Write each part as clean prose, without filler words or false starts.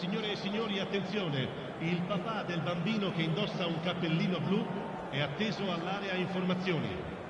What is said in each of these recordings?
Signore e signori, attenzione, il papà del bambino che indossa un cappellino blu è atteso all'area informazioni.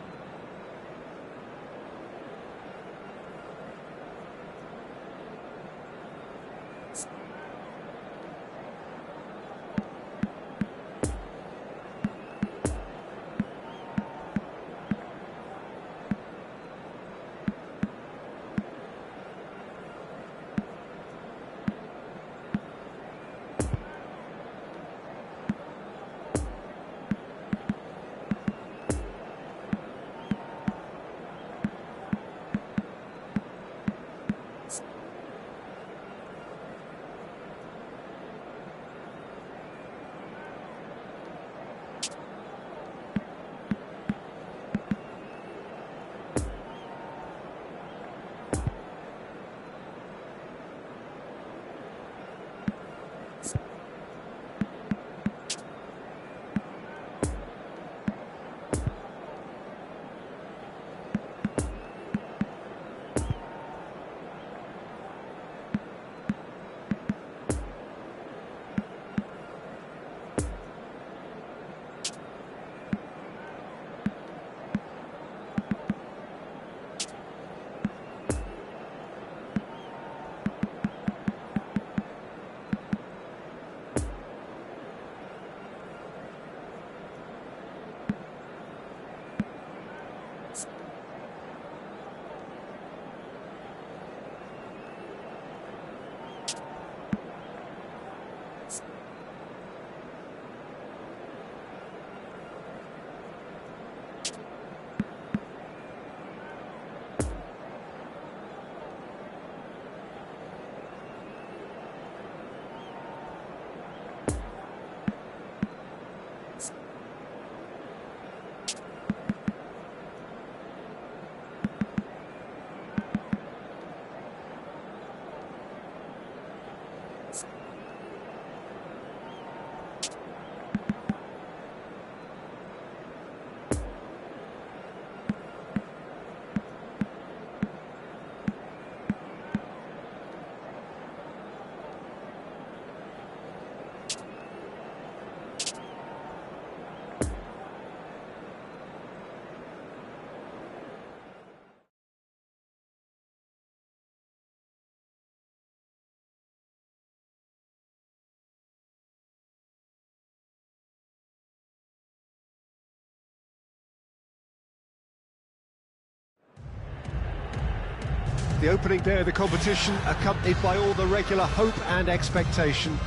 The opening day of the competition accompanied by all the regular hope and expectation.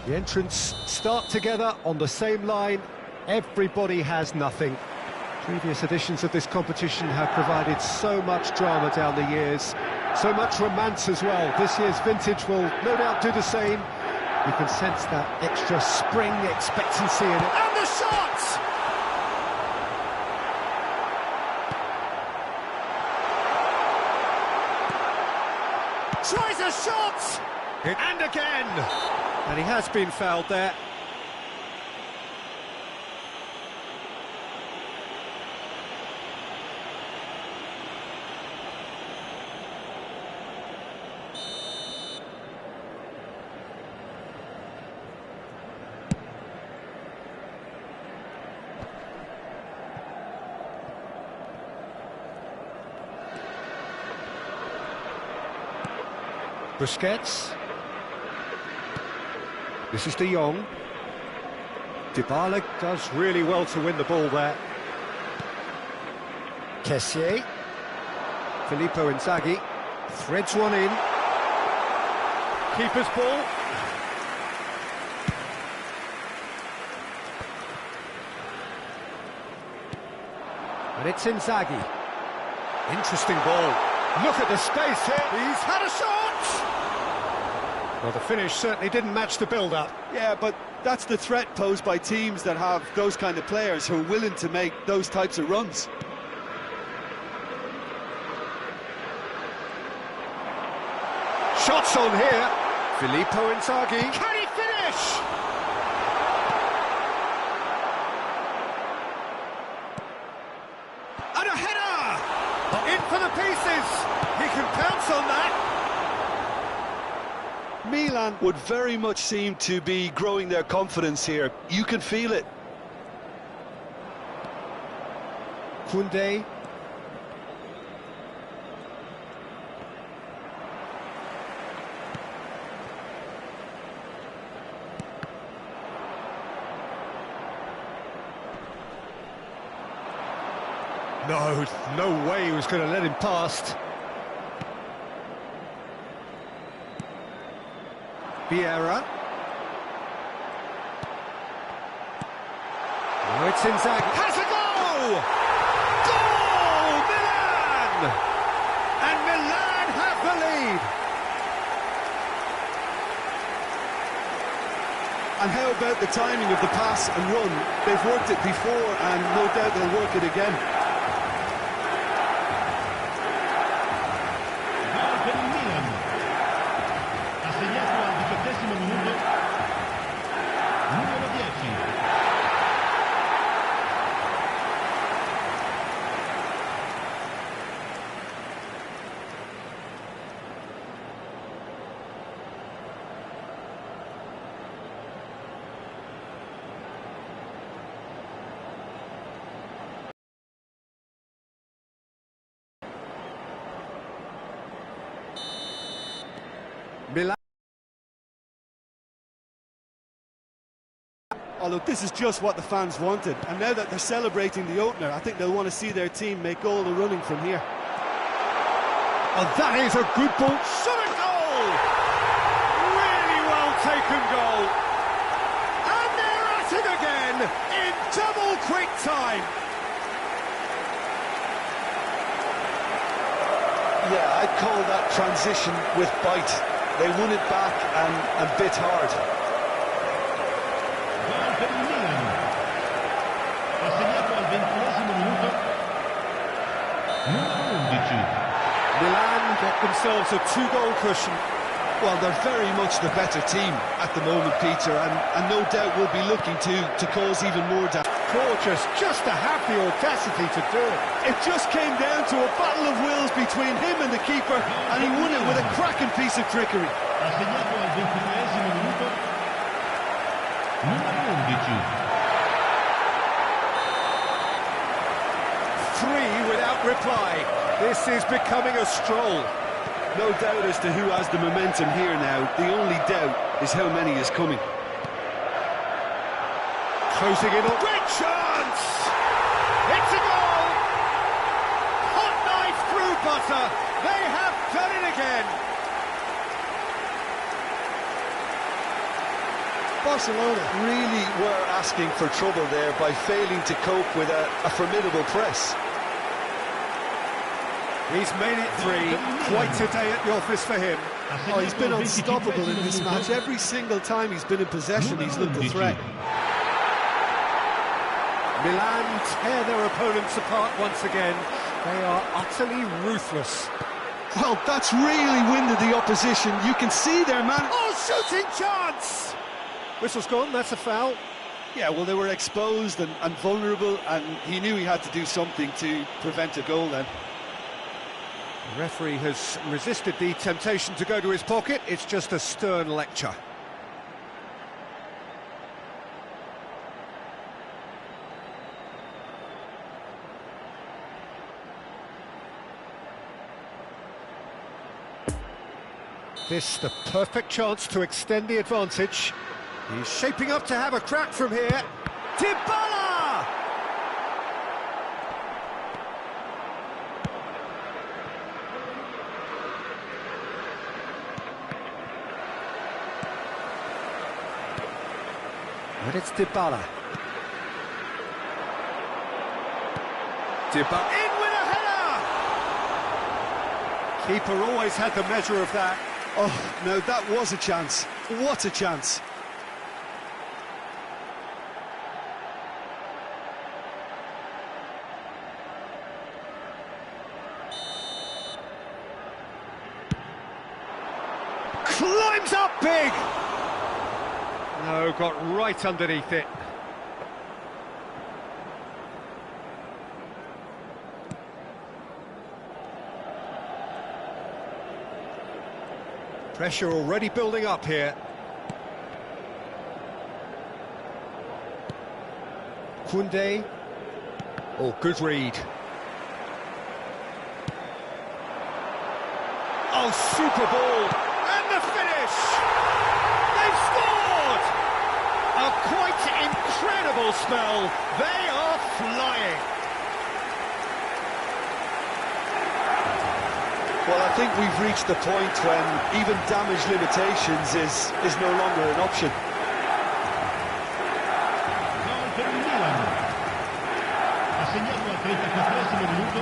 The entrants start together on the same line. Everybody has nothing. Previous editions of this competition have provided so much drama down the years, so much romance as well. This year's vintage will no doubt do the same. You can sense that extra spring expectancy in it. And the shots! Tries a shot! And again! And he has been fouled there. Busquets. This is De Jong. Dybala does really well to win the ball there. Kessié. Filippo Inzaghi threads one in. Keeper's ball. And it's Inzaghi. Interesting ball. Look at the space here. He's had a shot! Well, the finish certainly didn't match the build-up. Yeah, but that's the threat posed by teams that have those kind of players who are willing to make those types of runs. Shots on here. Filippo Inzaghi. Can he finish? And a header! In for the pieces. He can pounce on that. Milan would very much seem to be growing their confidence here. You can feel it. Koundé. No way he was going to let him past. Vieira. Now it's Inzaghi. Has a goal! Goal! Milan! And Milan have the lead. And how about the timing of the pass and run? They've worked it before and no doubt they'll work it again. Milan. Oh, look, this is just what the fans wanted. And now that they're celebrating the opener, I think they'll want to see their team make all the running from here. Oh, that is a good ball. Shot a goal! Really well taken goal. And they're at it again in double quick time. Yeah, I'd call that transition with bite. They won it back and bit hard. Gol per il Milan. Ha segnato al 20esimo minuto. Numero 11. Milan get themselves a two-goal cushion. Well, they're very much the better team at the moment, Peter, and no doubt will be looking to cause even more damage. Gorgeous, just to have the audacity to do it. It just came down to a battle of wills between him and the keeper, and he won it with a cracking piece of trickery. Ha segnato al 23esimo minuto. Numero 11. 3 without reply. This is becoming a stroll. No doubt as to who has the momentum here now. The only doubt is how many is coming. Closing in on... Great chance! It's a goal! Hot knife through butter. They have done it again. Barcelona really were asking for trouble there by failing to cope with a formidable press. He's made it 3. Quite a day at the office for him. Oh, he's been unstoppable in this match. Every single time he's been in possession, he's looked a threat. Milan tear their opponents apart once again. They are utterly ruthless. Well, that's really winded the opposition. You can see their man... Oh, shooting chance! Whistle's gone, that's a foul. Yeah, well, they were exposed and vulnerable, and he knew he had to do something to prevent a goal then. The referee has resisted the temptation to go to his pocket. It's just a stern lecture. This the perfect chance to extend the advantage. He's shaping up to have a crack from here. Dybala! And it's Dybala. Dybala in with a header! Keeper always had the measure of that. Oh, no, that was a chance. What a chance. Climbs up big! No, got right underneath it. Pressure already building up here. Koundé. Oh, good read. Oh, super ball. And the finish! They've scored! A quite incredible spell. They are flying. Well, I think we've reached the point when even damage limitations is no longer an option. Gol per il Milan. Ha segnato al 34esimo minuto.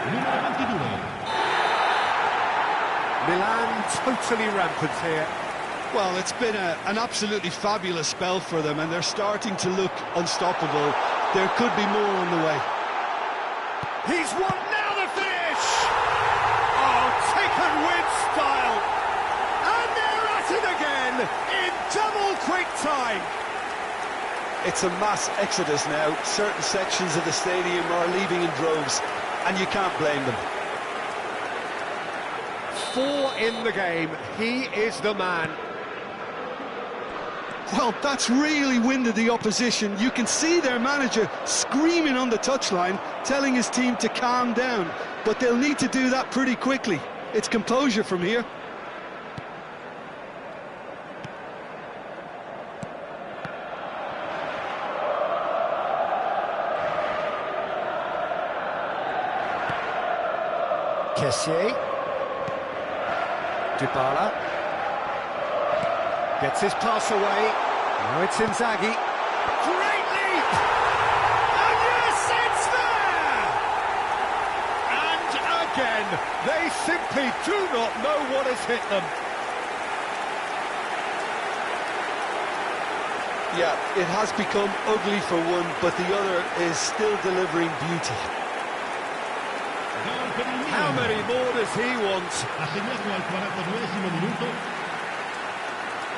Numero 22. Milan totally rampant here. Well, it's been an absolutely fabulous spell for them, and they're starting to look unstoppable. There could be more on the way. He's won now, the finish! Oh, taken with style! And they're at it again, in double quick time! It's a mass exodus now. Certain sections of the stadium are leaving in droves, and you can't blame them. 4 in the game, he is the man. Well, that's really winded the opposition. You can see their manager screaming on the touchline, telling his team to calm down. But they'll need to do that pretty quickly. It's composure from here. Kessié. Dybala. Gets his pass away. Now it's Inzaghi. Great leap! And yes, it's there! And again, they simply do not know what has hit them. Yeah, it has become ugly for one, but the other is still delivering beauty. Gol per il Milan. How many more does he want? Ha segnato al 42esimo minuto.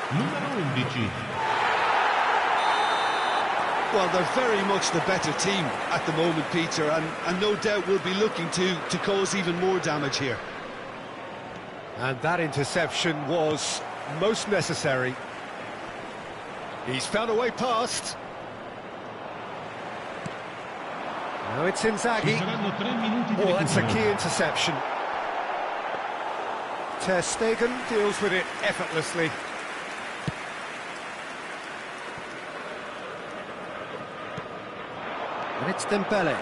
Numero 11. Well, they're very much the better team at the moment, Peter, and no doubt will be looking to cause even more damage here. And that interception was most necessary. He's found a way past. Now it's Inzaghi. Ci saranno 3 minuti di Oh, that's a recupero. key interception. Ter Stegen deals with it effortlessly. And it's Dembele.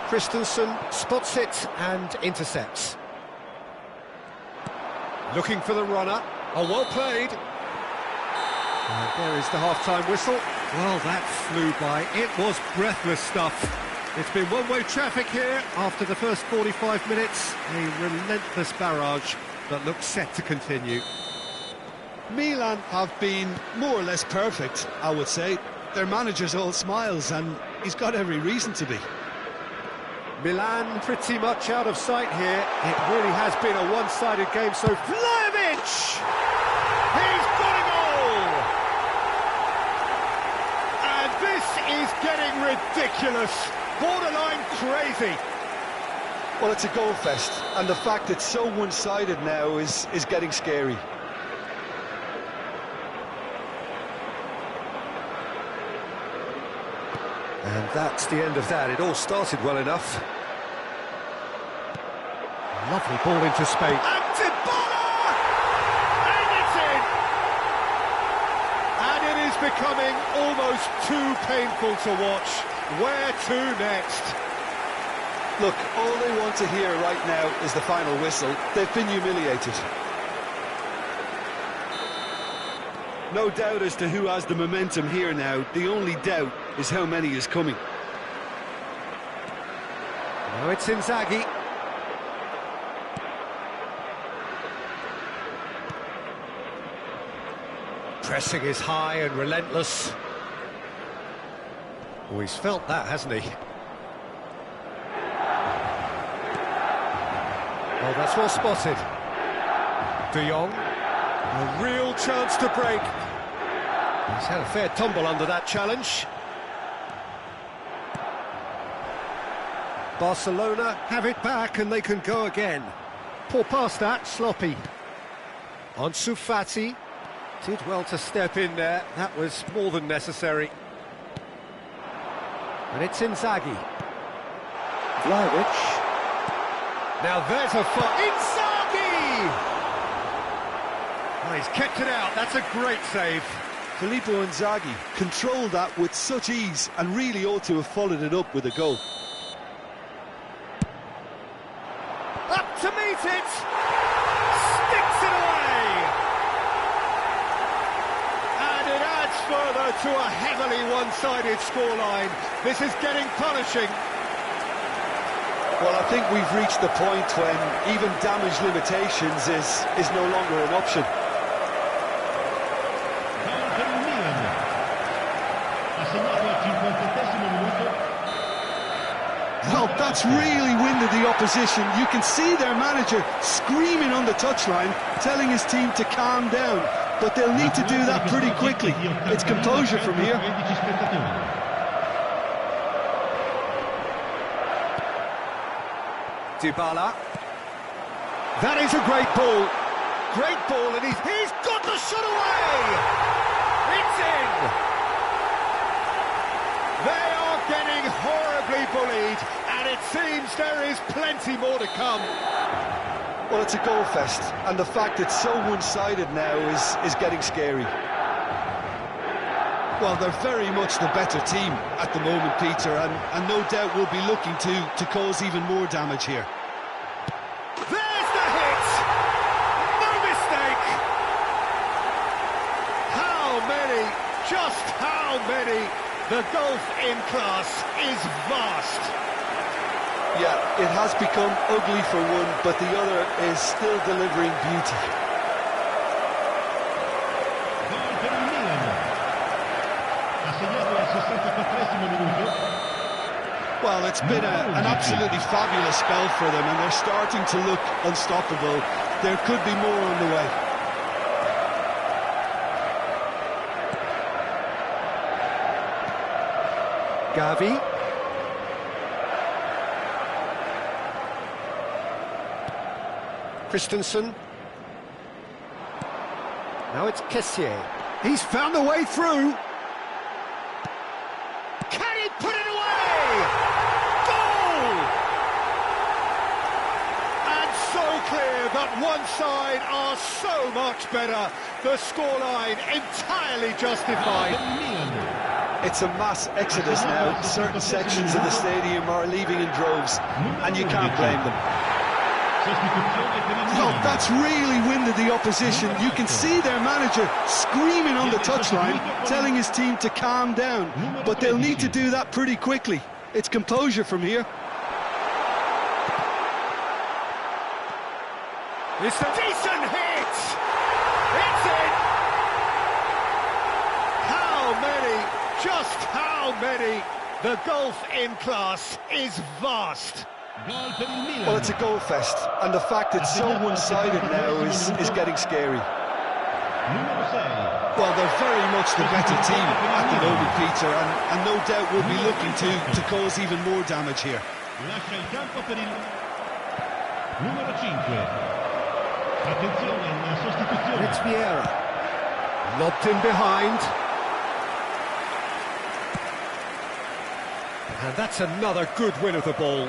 Christensen spots it and intercepts. Looking for the runner. Oh, well played. And there is the half-time whistle. Well, that flew by. It was breathless stuff. It's been one-way traffic here after the first 45 minutes. A relentless barrage that looks set to continue. Milan have been more or less perfect, I would say. Their manager's all smiles, and he's got every reason to be. Milan pretty much out of sight here. It really has been a one-sided game, so Vlahovic! He's got it all! And this is getting ridiculous, borderline crazy. Well, it's a goal fest, and the fact it's so one-sided now is getting scary. And that's the end of that. It all started well enough. Lovely ball into space. And Dybala! And it's in! And it is becoming almost too painful to watch. Where to next? Look, all they want to hear right now is the final whistle. They've been humiliated. No doubt as to who has the momentum here now. The only doubt is how many is coming. Now it's Inzaghi. Pressing is high and relentless. Oh, he's felt that, hasn't he? Oh, that's well spotted. De Jong. A real chance to break. He's had a fair tumble under that challenge. Barcelona have it back and they can go again. Poor pass that, sloppy. Ansu Fati did well to step in there, that was more than necessary. And it's Inzaghi. Vlahovic. Now there's a Inzaghi! Oh, he's kept it out, that's a great save. Filippo Inzaghi controlled that with such ease and really ought to have followed it up with a goal. Up to meet it! Sticks it away! And it adds further to a heavily one-sided scoreline. This is getting punishing. Well, I think we've reached the point when even damage limitations is no longer an option. Well, that's really winded the opposition. You can see their manager screaming on the touchline, telling his team to calm down. But they'll need to do that pretty quickly. It's composure from here. Dybala. That is a great ball. Great ball, and he's got the shot away! It's in! They are getting horribly bullied, and it seems there is plenty more to come. Well, it's a goal fest, and the fact it's so one-sided now is getting scary. Well, they're very much the better team at the moment, Peter, and no doubt will be looking to cause even more damage here. There's the hit! No mistake! How many, just how many? The gulf in class is vast. Yeah, it has become ugly for one, but the other is still delivering beauty. Well, it's been an absolutely fabulous spell for them, and they're starting to look unstoppable. There could be more on the way. Gavi. Christensen. Now it's Kessié. He's found a way through. Can he put it away? Goal! And so clear that one side are so much better. The scoreline entirely justified. It's a mass exodus now. Certain sections of the stadium are leaving in droves, and you can't blame them. Well, that's really winded the opposition. You can see their manager screaming on the touchline, telling his team to calm down. But they'll need to do that pretty quickly. It's composure from here. It's a decent hit! It's in! How many? Just how many? The gulf in class is vast. Well, it's a goal fest, and the fact it's so one-sided now is getting scary. Well, they're very much the better team at the moment, Peter, and no doubt will be looking to cause even more damage here. It's Vieira. Lobbed in behind. And that's another good win of the ball.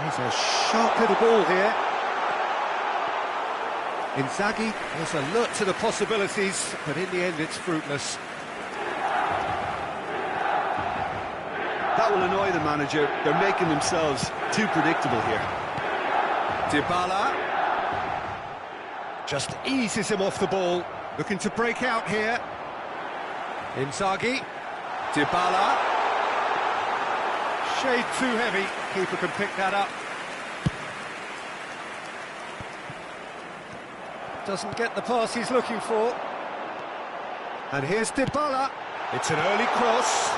He's a sharp little ball here. Inzaghi was alert to the possibilities, but in the end it's fruitless. That will annoy the manager. They're making themselves too predictable here. Dybala just eases him off the ball, looking to break out here. Inzaghi, Dybala, shade too heavy, keeper can pick that up. Doesn't get the pass he's looking for. And here's Dybala, it's an early cross.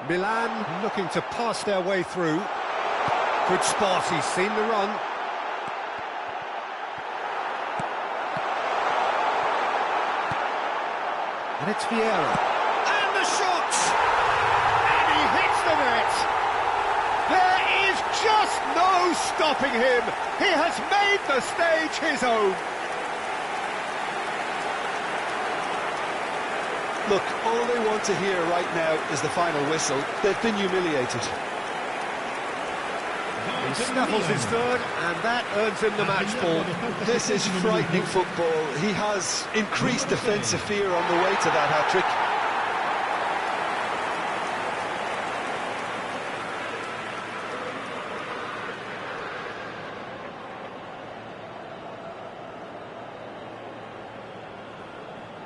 Milan looking to pass their way through. Good spot, he's seen the run. And it's Vieira. And the shot! And he hits the net! There is just no stopping him! He has made the stage his own! Look, all they want to hear right now is the final whistle. They've been humiliated. He snaffles his third, and that earns him the match ball. This is frightening football. He has increased defensive fear on the way to that hat-trick.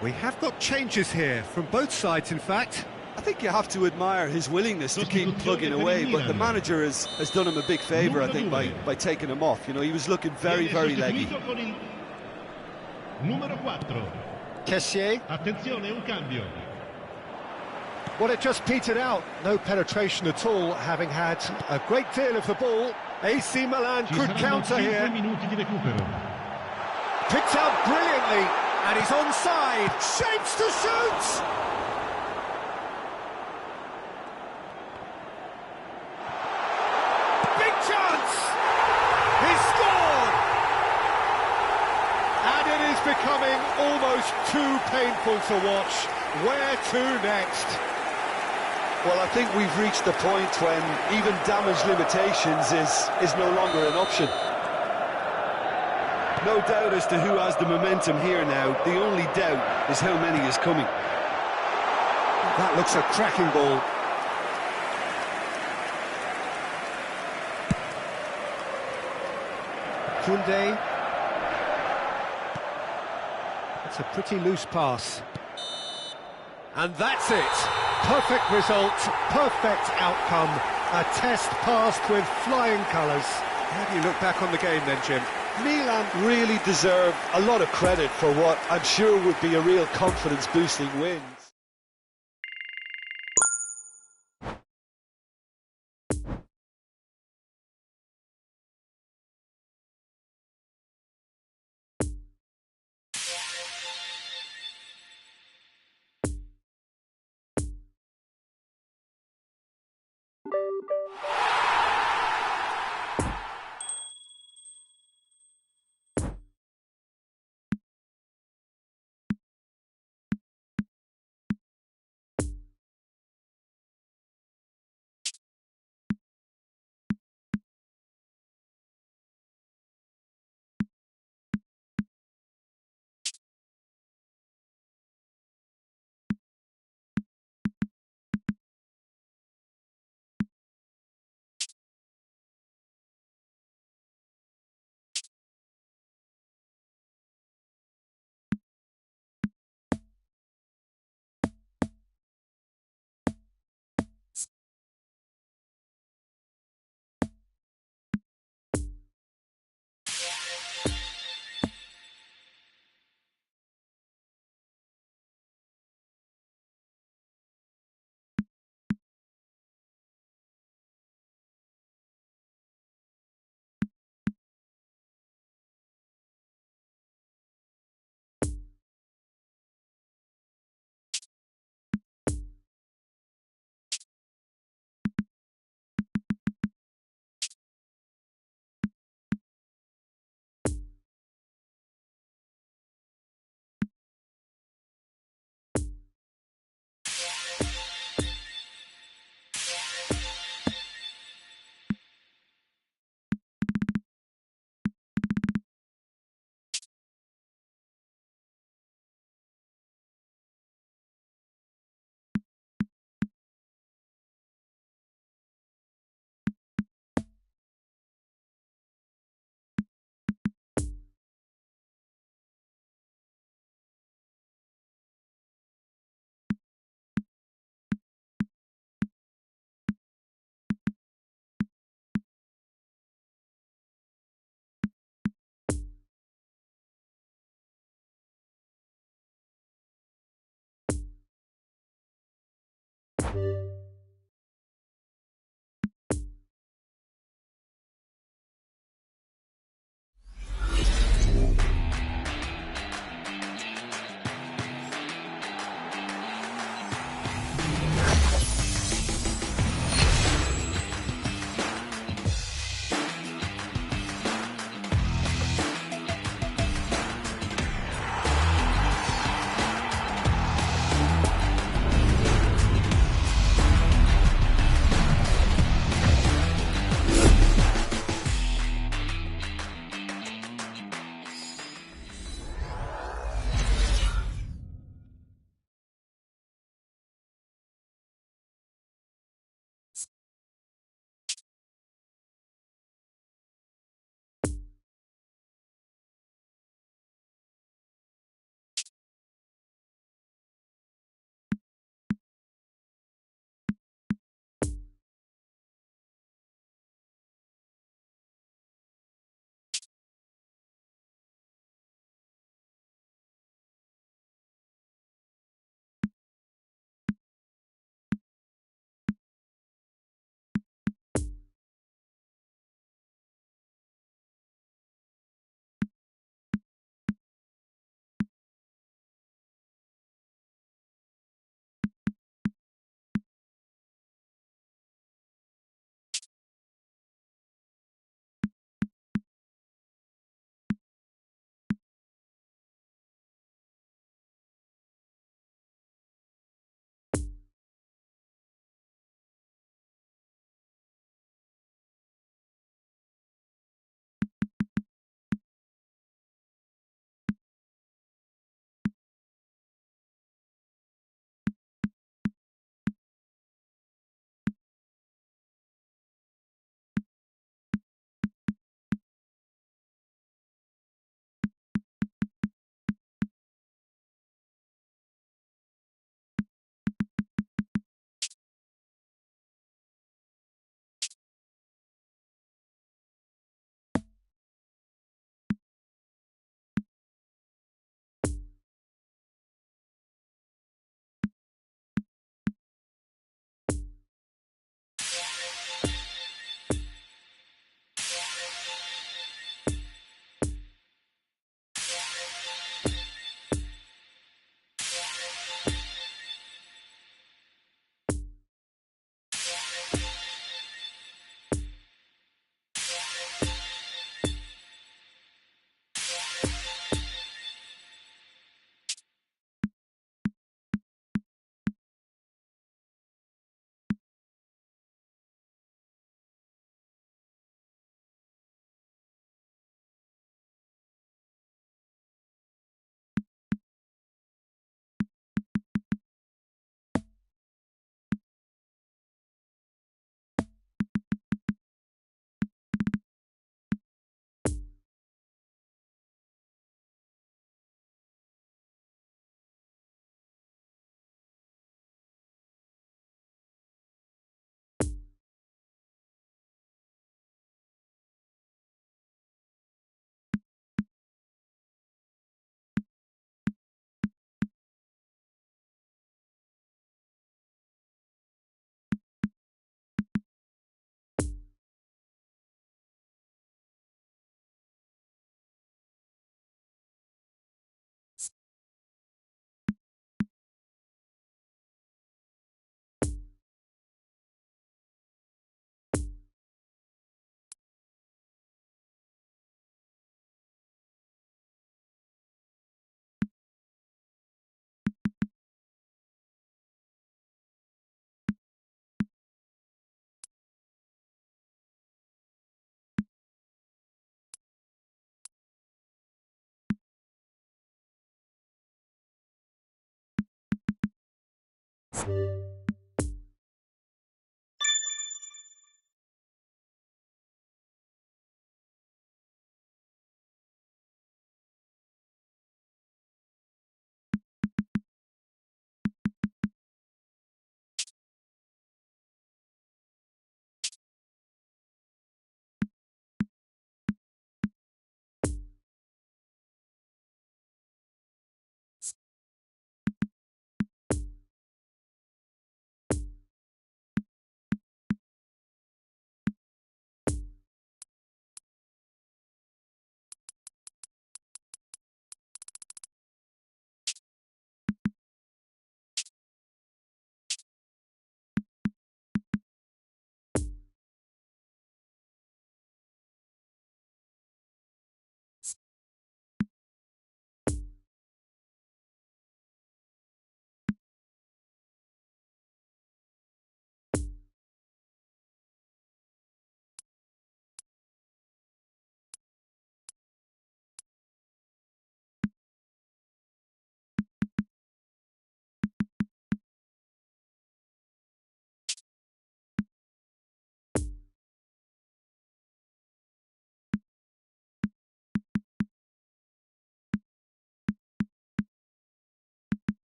We have got changes here, from both sides in fact. I think you have to admire his willingness to keep plugging away, but the manager has done him a big favour, I think, by taking him off. You know, he was looking very, very leggy. Numero 4. Kessié. Attenzione, un cambio. Well, it just petered out. No penetration at all, having had a great deal of the ball. AC Milan could counter here. Minuti di recupero. Picked out brilliantly, and he's onside. Shapes to shoot! Big chance! He scored! And it is becoming almost too painful to watch. Where to next? Well, I think we've reached the point when even damage limitations is no longer an option. No doubt as to who has the momentum here now. The only doubt is how many is coming. That looks a cracking ball. Koundé. It's a pretty loose pass. And that's it. Perfect result, perfect outcome. A test passed with flying colours. How do you look back on the game then, Jim? Milan really deserve a lot of credit for what I'm sure would be a real confidence-boosting win.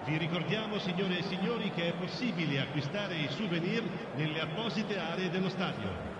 Vi ricordiamo, signore e signori, che è possibile acquistare i souvenir nelle apposite aree dello stadio.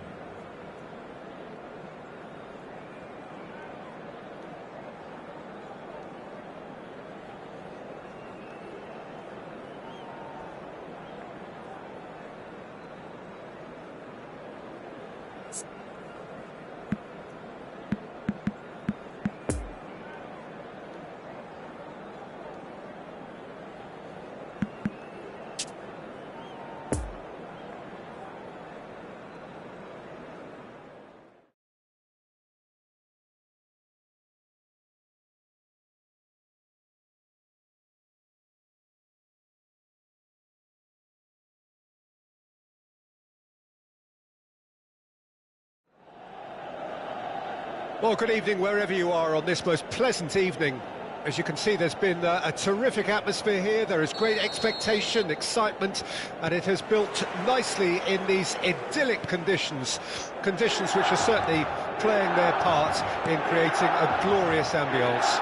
Well, good evening wherever you are on this most pleasant evening. As you can see, there's been a terrific atmosphere here. There is great expectation, excitement, and it has built nicely in these idyllic conditions. Conditions which are certainly playing their part in creating a glorious ambience.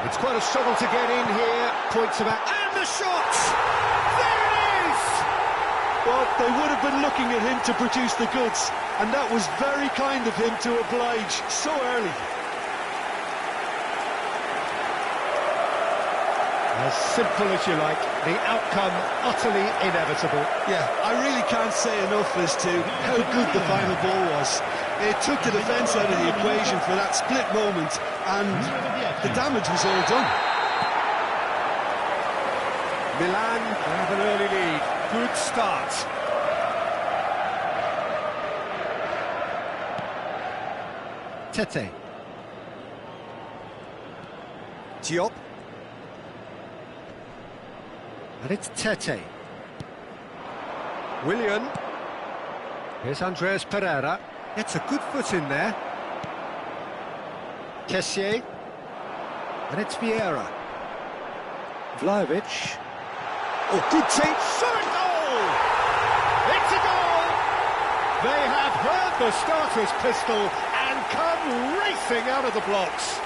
It's quite a struggle to get in here. Points about, and the shot! There it is! Well, they would have been looking at him to produce the goods, and that was very kind of him to oblige so early. As simple as you like, the outcome utterly inevitable. Yeah, I really can't say enough as to how good the final ball was. It took the defence out of the equation for that split moment, and the damage was all done. Milan have an early lead. Good start. Tete. Diop. And it's Tete. Willian. Here's Andreas Pereira. Gets a good foot in there. Kessié. And it's Vieira. Vlahovic. Oh, good save. Shot goal! It's a goal! They have heard the starter's pistol and come racing out of the blocks.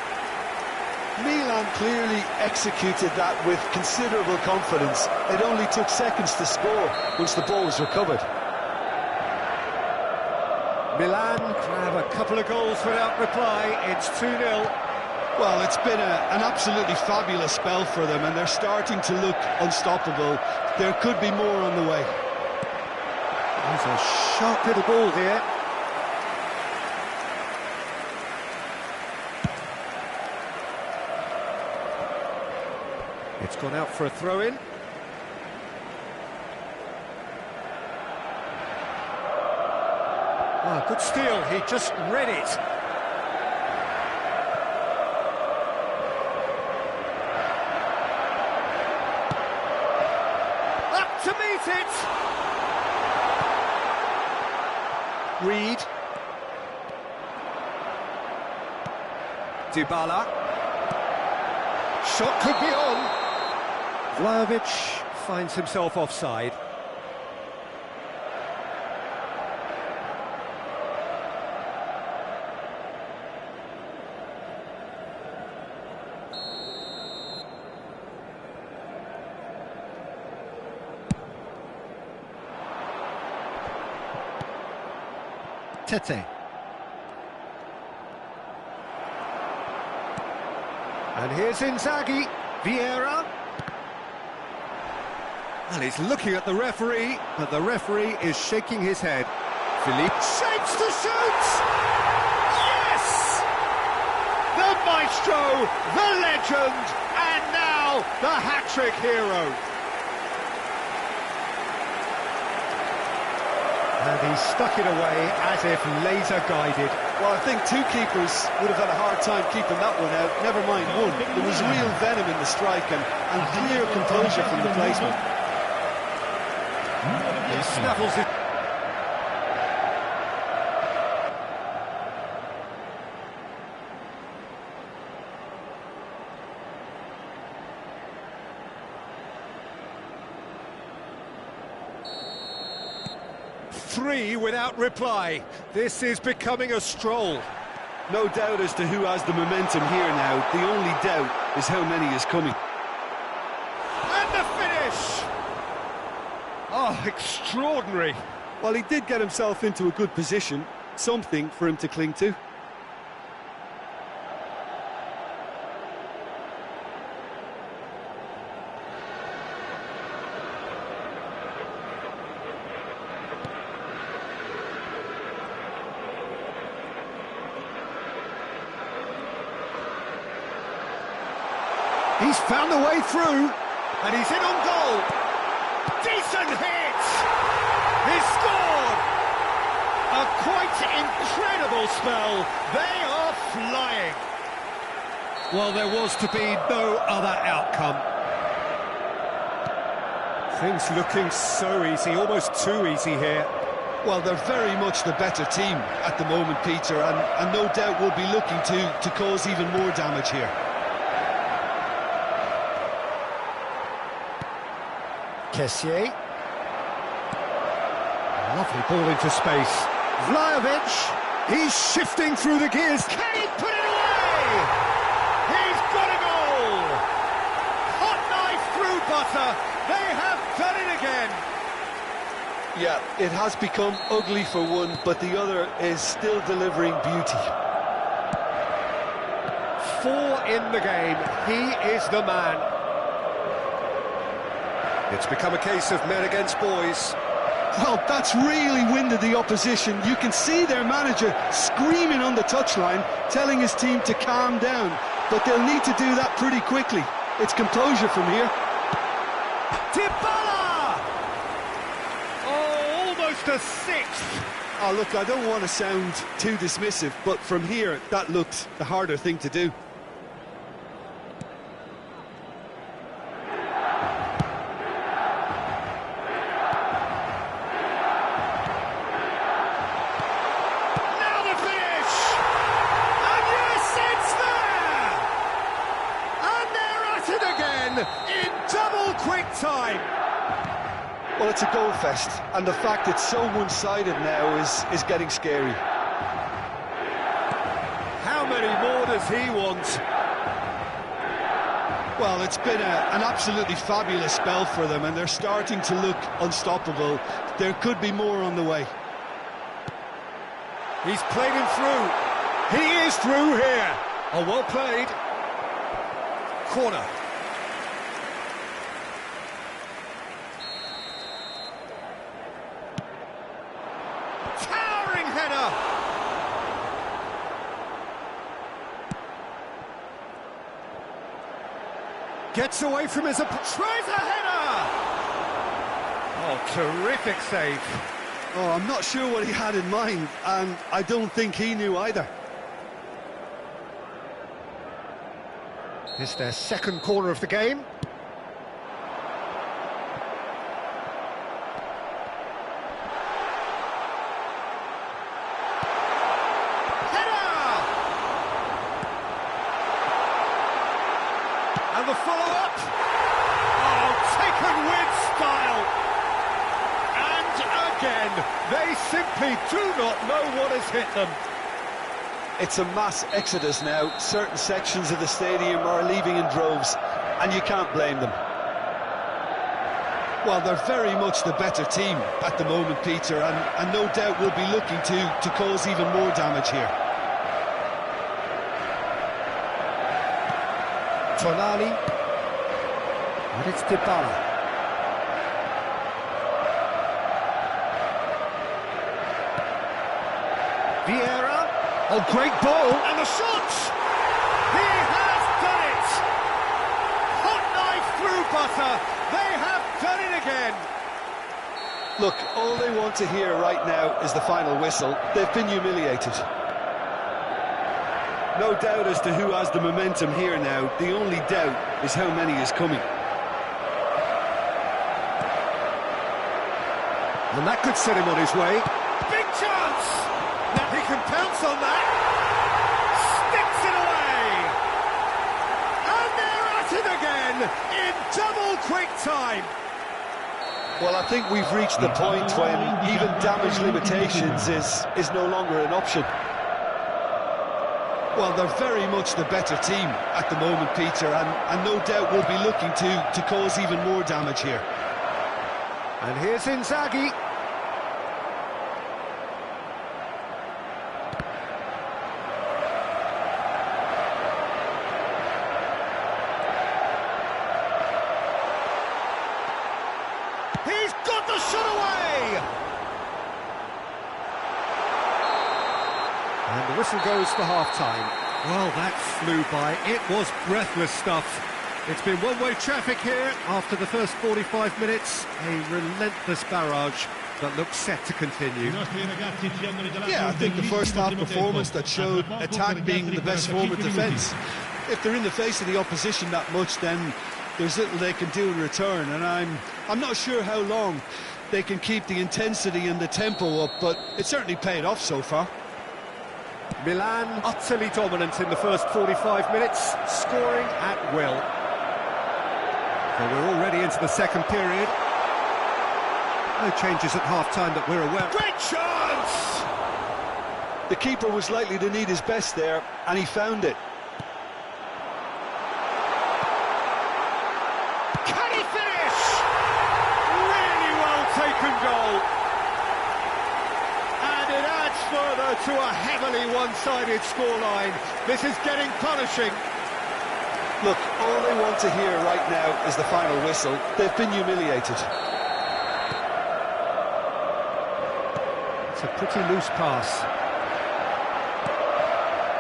Milan clearly executed that with considerable confidence. It only took seconds to score once the ball was recovered. Milan can have a couple of goals without reply. It's 2-0. Well, it's been an absolutely fabulous spell for them, and they're starting to look unstoppable. There could be more on the way. There's a sharp little ball here. It's gone out for a throw-in. Ah, good steal, he just read it. Up to meet it! Reed. Dybala. Shot could be on. Vlahovic finds himself offside. Tete. And here's Inzaghi. Vieira. And he's looking at the referee, but the referee is shaking his head. Philippe shapes to shoot! Yes! The maestro, the legend, and now the hat-trick hero. And he stuck it away as if laser-guided. Well, I think two keepers would have had a hard time keeping that one out, never mind one. There was real venom in the strike and clear composure from the placement. He snaffles it. Three without reply. This is becoming a stroll. No doubt as to who has the momentum here now. The only doubt is how many is coming. And the finish! Oh, extraordinary. Well, he did get himself into a good position, something for him to cling to. He's found a way through, and he's in on goal. Decent hit! He's scored! A quite incredible spell. They are flying. Well, there was to be no other outcome. Things looking so easy, almost too easy here. Well, they're very much the better team at the moment, Peter, and no doubt will be looking to cause even more damage here. Kessié. Lovely ball into space. Vlahovic. He's shifting through the gears. Can he put it away? He's got a goal. Hot knife through butter. They have done it again. Yeah, it has become ugly for one, but the other is still delivering beauty. 4 in the game. He is the man. It's become a case of men against boys. Well, that's really winded the opposition. You can see their manager screaming on the touchline, telling his team to calm down. But they'll need to do that pretty quickly. It's composure from here. Dybala! Oh, almost a sixth. Oh, look, I don't want to sound too dismissive, but from here, that looked the harder thing to do. In double quick time. Well, it's a goal fest, and the fact it's so one-sided now is getting scary. How many more does he want? Well, it's been an absolutely fabulous spell for them, and they're starting to look unstoppable. There could be more on the way. He's played him through. He is through here. Oh, well played. Corner. Towering header. Gets away from his opponent. Tries a header. Oh, terrific save. Oh, I'm not sure what he had in mind, and I don't think he knew either. It's their second corner of the game. Header! And the follow-up. Oh, taken with style. And again, they simply do not know what has hit them. It's a mass exodus now. Certain sections of the stadium are leaving in droves, and you can't blame them. Well, they're very much the better team at the moment, Peter, and no doubt will be looking to cause even more damage here. Tonali. And it's Dybala. Vieira. Oh, great ball, and the shot! He has done it! Hot knife through butter, they have done it again! Look, all they want to hear right now is the final whistle. They've been humiliated. No doubt as to who has the momentum here now. The only doubt is how many is coming. And that could set him on his way. Big chance! Now he can pounce on that. Sticks it away. And they're at it again in double quick time. Well, I think we've reached the point when even damage limitations is no longer an option. Well, they're very much the better team at the moment, Peter, and no doubt will be looking to cause even more damage here. And here's Inzaghi. He's got the shot away! And the whistle goes for half-time. Well, that flew by. It was breathless stuff. It's been one-way traffic here after the first 45 minutes. A relentless barrage that looks set to continue. Yeah, I think the first half performance that showed attack being the best form of defence. If they're in the face of the opposition that much, then there's little they can do in return, and I'm not sure how long they can keep the intensity and the tempo up, but it certainly paid off so far. Milan utterly dominant in the first 45 minutes, scoring at will. So we're already into the second period. No changes at half-time that we're aware of. Great chance! The keeper was likely to need his best there, and he found it. Can he finish? Really well taken goal. And it adds further to a heavily one-sided scoreline. This is getting punishing. Look, all they want to hear right now is the final whistle. They've been humiliated. It's a pretty loose pass.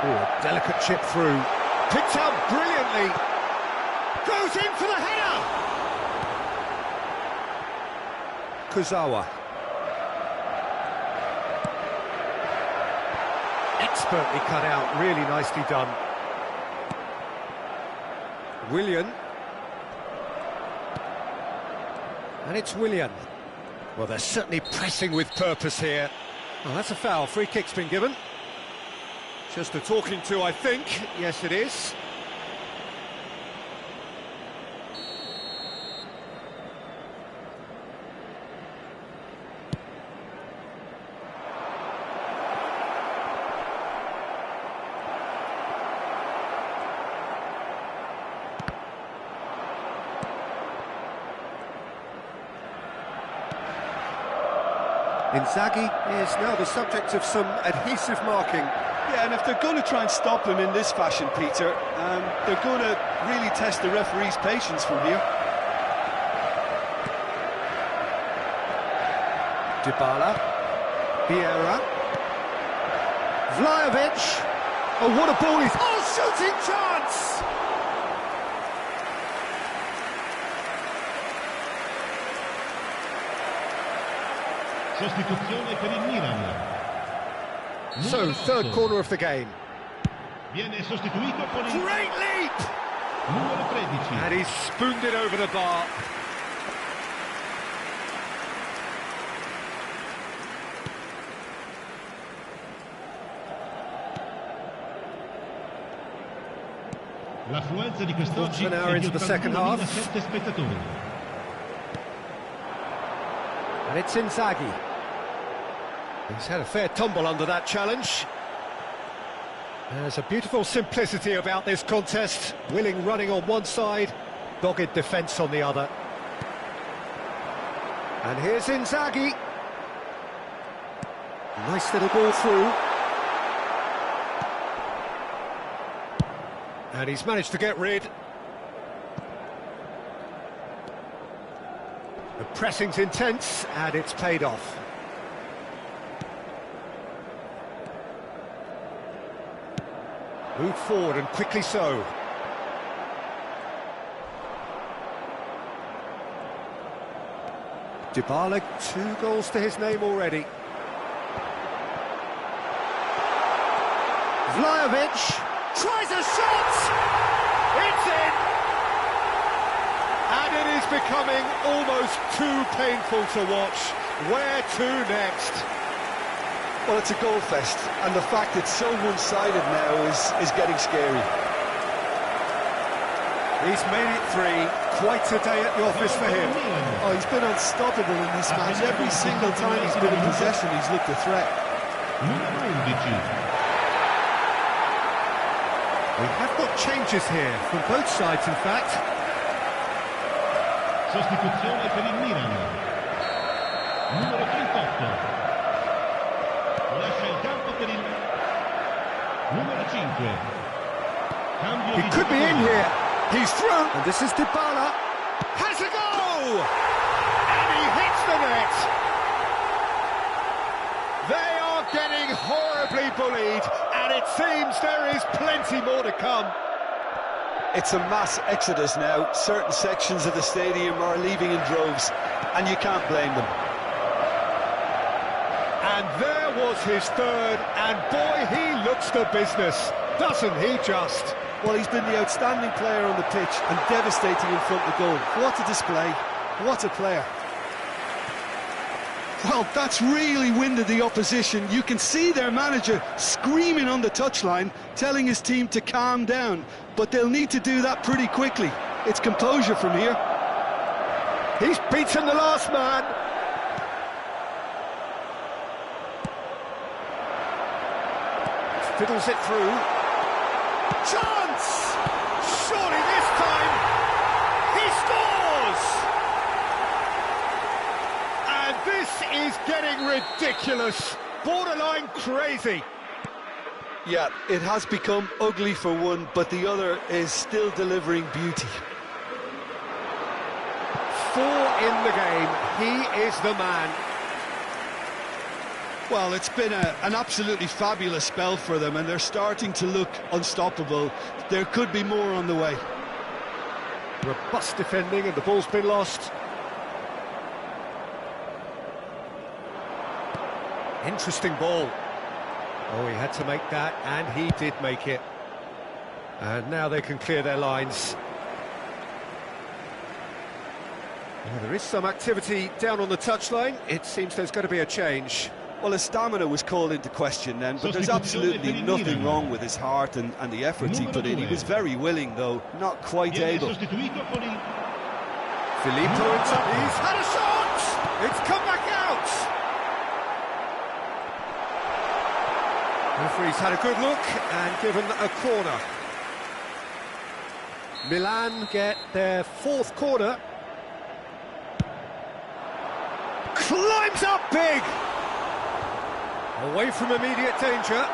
Oh, a delicate chip through. Picked out brilliantly. Goes in for the header! Kurzawa. Expertly cut out, really nicely done. Willian. And it's Willian. Well, they're certainly pressing with purpose here. Well, that's a foul. Free kick's been given. Just a talking to, I think. Yes, it is. Inzaghi is now the subject of some adhesive marking. Yeah, and if they're going to try and stop him in this fashion, Peter, they're going to really test the referee's patience from here. Dybala, Vieira, Vlahovic. Oh, what a ball he's... Oh, shooting chance! Sostituzione per il Milan. So, third corner of the game. Viene sostituito con il Great leap! numero 13. And he's spooned it over the bar. L'affluenza di quest'oggi An hour è di into the second half. 81.007 spettatori. And it's Inzaghi. He's had a fair tumble under that challenge. There's a beautiful simplicity about this contest. Willing running on one side, dogged defence on the other. And here's Inzaghi. Nice little ball through. And he's managed to get rid. The pressing's intense, and it's paid off. Moved forward, and quickly so. Dybala, 2 goals to his name already. Vlahovic tries a shot! It's in! And it is becoming almost too painful to watch. Where to next? Well, it's a goal fest, and the fact it's so one-sided now is getting scary. He's made it 3. Quite a day at the office for him. Oh, he's been unstoppable in this match. Every single time he's been in possession, he's looked a threat. Numero 11. We have got changes here, from both sides in fact. Sostituzione per il Milan. numero 38. Lascia il campo per il numero 5. Cambio He di could be in giocatore. here. He's through. And this is Dybala. Has a goal! And he hits the net. They are getting horribly bullied, and it seems there is plenty more to come. It's a mass exodus now. Certain sections of the stadium are leaving in droves, and you can't blame them. And there was his third, and boy, he looks the business, doesn't he just? Well, he's been the outstanding player on the pitch and devastating in front of goal. What a display, what a player. Well, that's really winded the opposition. You can see their manager screaming on the touchline, telling his team to calm down, but they'll need to do that pretty quickly. It's composure from here. He's beaten the last man. Fiddles it through. Chance! Surely this time he scores! And this is getting ridiculous, borderline crazy. Yeah, it has become ugly for one, but the other is still delivering beauty. 4 in the game, he is the man. Well, it's been an absolutely fabulous spell for them, and they're starting to look unstoppable. There could be more on the way. Robust defending, and the ball's been lost. Interesting ball. Oh, he had to make that, and he did make it. And now they can clear their lines. Well, there is some activity down on the touchline. It seems there's going to be a change. Well, his stamina was called into question then, but there's absolutely nothing wrong with his heart and the efforts he put in. He was very willing, though, not quite able. Filippo, he's had a shot! It's come back out! Referee's had a good look and given a corner. Milan get their 4th corner. Climbs up big! Away from immediate danger.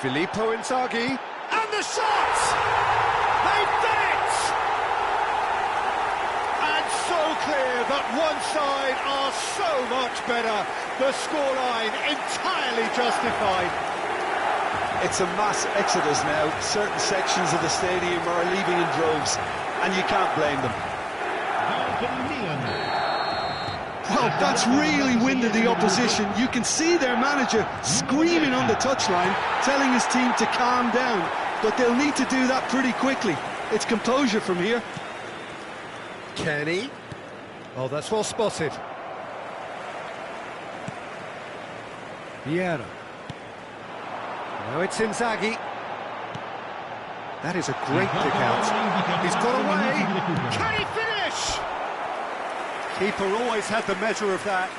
Filippo Inzaghi, and the shot! They've done it! And so clear that one side are so much better. The scoreline entirely justified. It's a mass exodus now. Certain sections of the stadium are leaving in droves, and you can't blame them. Well, that's really winded the opposition. You can see their manager screaming on the touchline, telling his team to calm down, but they'll need to do that pretty quickly. It's composure from here. Kenny. Oh, that's well spotted. Vieira. Now it's Inzaghi. That is a great kick out. He's got away. Can he finish? Keeper always had the measure of that.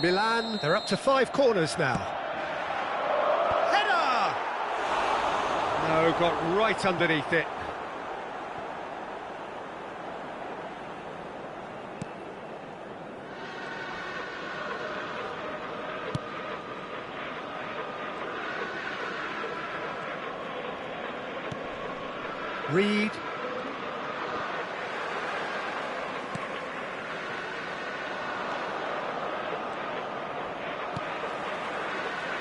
Milan, they're up to 5 corners now. Header! No, got right underneath it. Reed.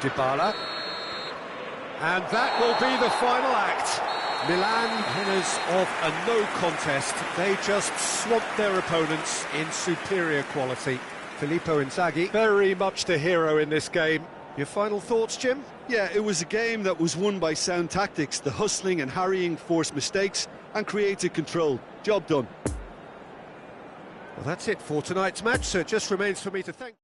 Dybala. And that will be the final act. Milan, winners of a no contest. They just swamped their opponents in superior quality. Filippo Inzaghi, very much the hero in this game. Your final thoughts, Jim? Yeah, it was a game that was won by sound tactics. The hustling and harrying forced mistakes and created control. Job done. Well, that's it for tonight's match, so it just remains for me to thank...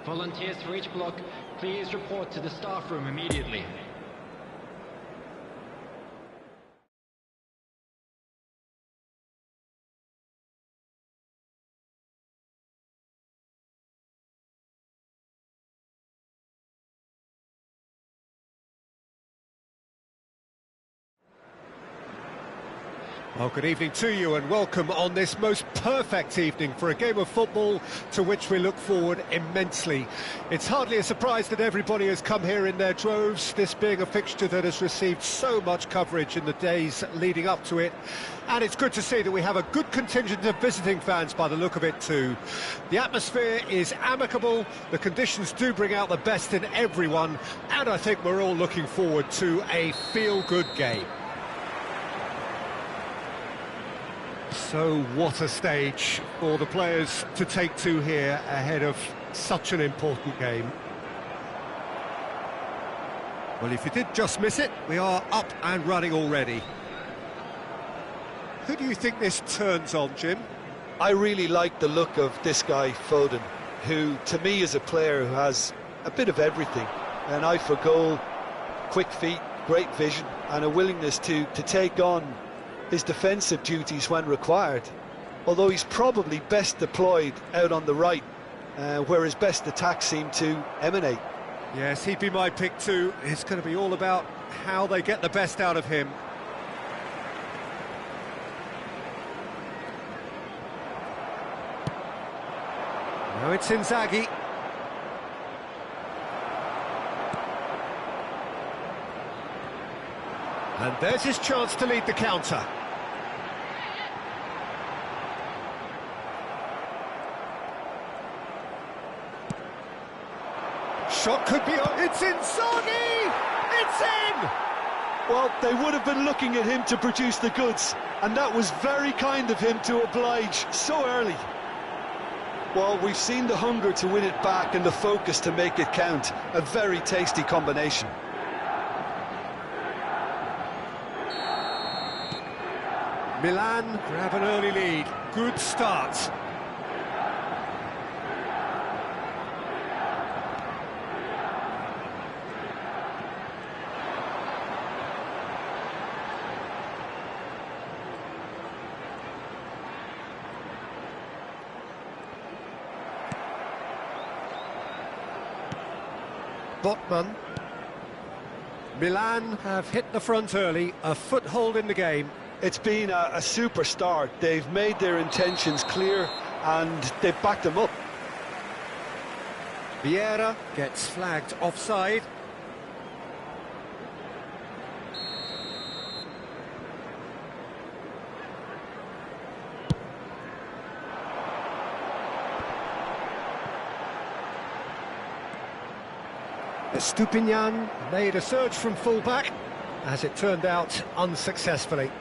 Volunteers for each block, please report to the staff room immediately. Well, good evening to you and welcome on this most perfect evening for a game of football to which we look forward immensely. It's hardly a surprise that everybody has come here in their droves, this being a fixture that has received so much coverage in the days leading up to it. And it's good to see that we have a good contingent of visiting fans by the look of it too. The atmosphere is amicable, the conditions do bring out the best in everyone, and I think we're all looking forward to a feel-good game. So what a stage for the players to take to here ahead of such an important game. Well, if you did just miss it, we are up and running already. Who do you think this turns on, Jim? I really like the look of this guy, Foden, who to me is a player who has a bit of everything. An eye for goal, quick feet, great vision, and a willingness to take on his defensive duties when required, although he's probably best deployed out on the right, where his best attacks seem to emanate. Yes, he'd be my pick too. It's going to be all about how they get the best out of him. Now it's Inzaghi. And there's his chance to lead the counter. Shot could be on. It's Inzaghi! It's in! Well, they would have been looking at him to produce the goods, and that was very kind of him to oblige so early. Well, we've seen the hunger to win it back and the focus to make it count. A very tasty combination. Milan grab an early lead. Good start. Botman. Milan have hit the front early, a foothold in the game. It's been a super start. They've made their intentions clear and they've backed them up. Vieira gets flagged offside. Estupinian made a surge from full-back. as it turned out, unsuccessfully.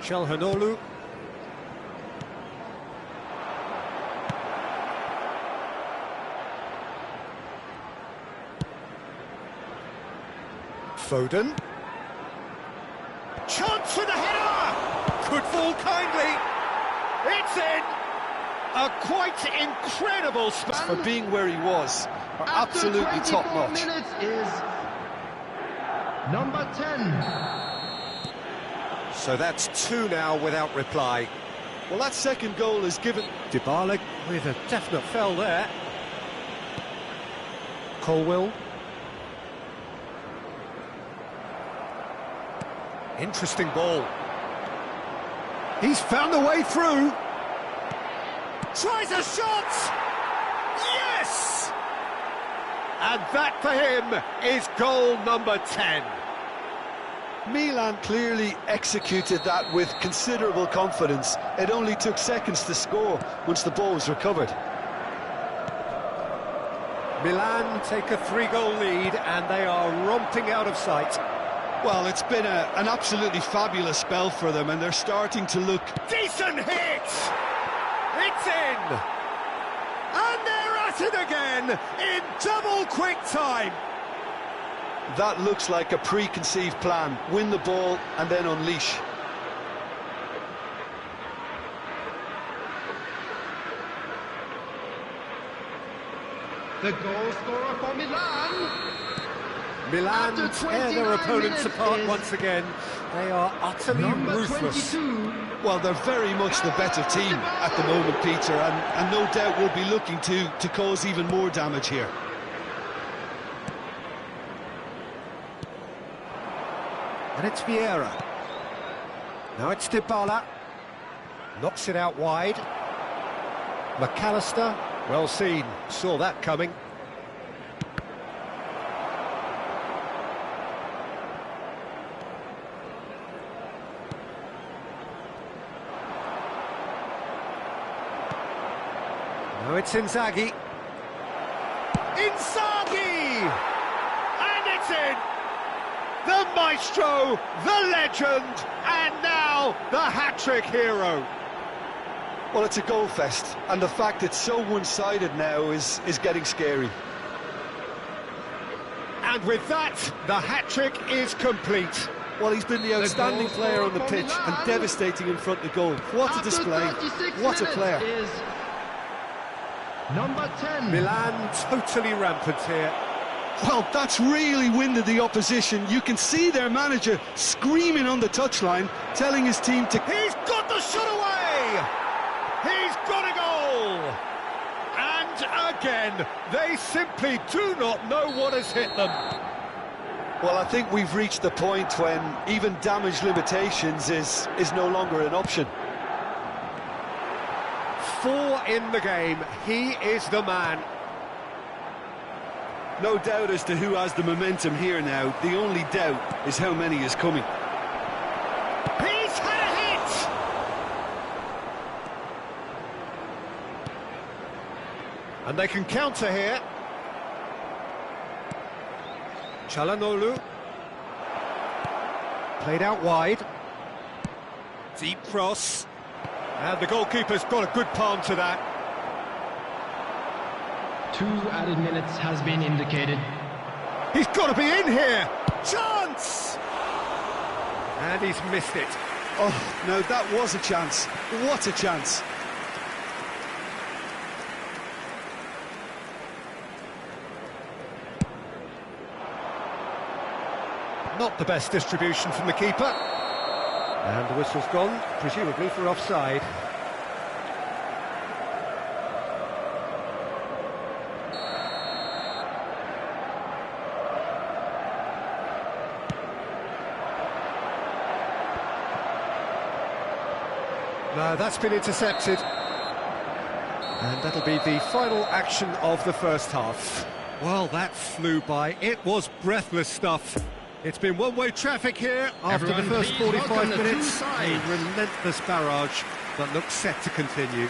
Çalhanoğlu. Foden. Chance for the header! Could fall kindly. It's in! A quite incredible spot. For being where he was, are absolutely top-notch. Minutes is number 10. So that's 2 now without reply. Well, that second goal is given... Dybala with a definite foul there. Colwill. Interesting ball. He's found a way through. Tries a shot! Yes! And that for him is goal number 10. Milan clearly executed that with considerable confidence. It only took seconds to score once the ball was recovered. Milan take a 3-goal lead and they are romping out of sight. Well, it's been an absolutely fabulous spell for them, and they're starting to look... Decent hit! It's in! And they're at it again in double quick time. That looks like a preconceived plan. Win the ball and then unleash. The goal scorer for Milan. Milan tear their opponents apart once again. They are utterly ruthless. 22. Well, they're very much the better team at the moment, Peter, and no doubt will be looking to cause even more damage here. And it's Vieira. Now it's Dybala. Knocks it out wide. McAllister, well seen, saw that coming. Now it's Inzaghi. Inzaghi! And it's in! The maestro, the legend, and now the hat-trick hero. Well, it's a goal fest, and the fact it's so one-sided now is getting scary. And with that, the hat-trick is complete. Well, he's been the outstanding player on the pitch and devastating in front of goal. What a display, what a player. Is number 10. Milan totally rampant here. Well, that's really winded the opposition. You can see their manager screaming on the touchline, telling his team to... He's got the shot away! He's got a goal! And again, they simply do not know what has hit them. Well, I think we've reached the point when even damage limitations is no longer an option. 4 in the game, he is the man. No doubt as to who has the momentum here now. The only doubt is how many is coming. He's had a hit! And they can counter here. Çalhanoğlu. Played out wide. Deep cross. And the goalkeeper's got a good palm to that. 2 added minutes has been indicated. He's got to be in here! Chance! And he's missed it. Oh, no, that was a chance. What a chance. Not the best distribution from the keeper. And the whistle's gone, presumably for offside. No, that's been intercepted. And that'll be the final action of the first half. Well, that flew by. It was breathless stuff. It's been one-way traffic here after the first 45 minutes. A relentless barrage that looks set to continue.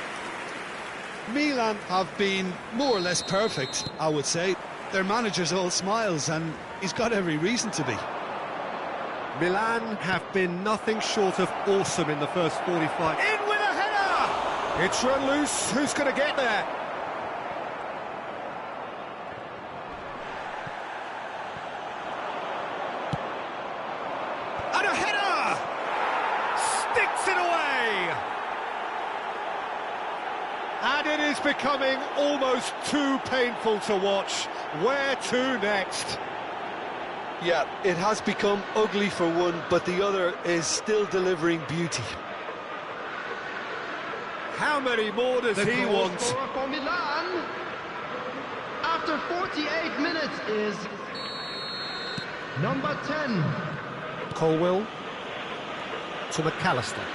Milan have been more or less perfect, I would say. Their manager's all smiles, and he's got every reason to be. Milan have been nothing short of awesome in the first 45. In with a header! It's run loose. Who's going to get there? And a header! Sticks it away! And it is becoming almost too painful to watch. Where to next? Yeah, it has become ugly for one, but the other is still delivering beauty. How many more does he want? The scorer for Milan after 48 minutes is number 10. Colwill to McAllister.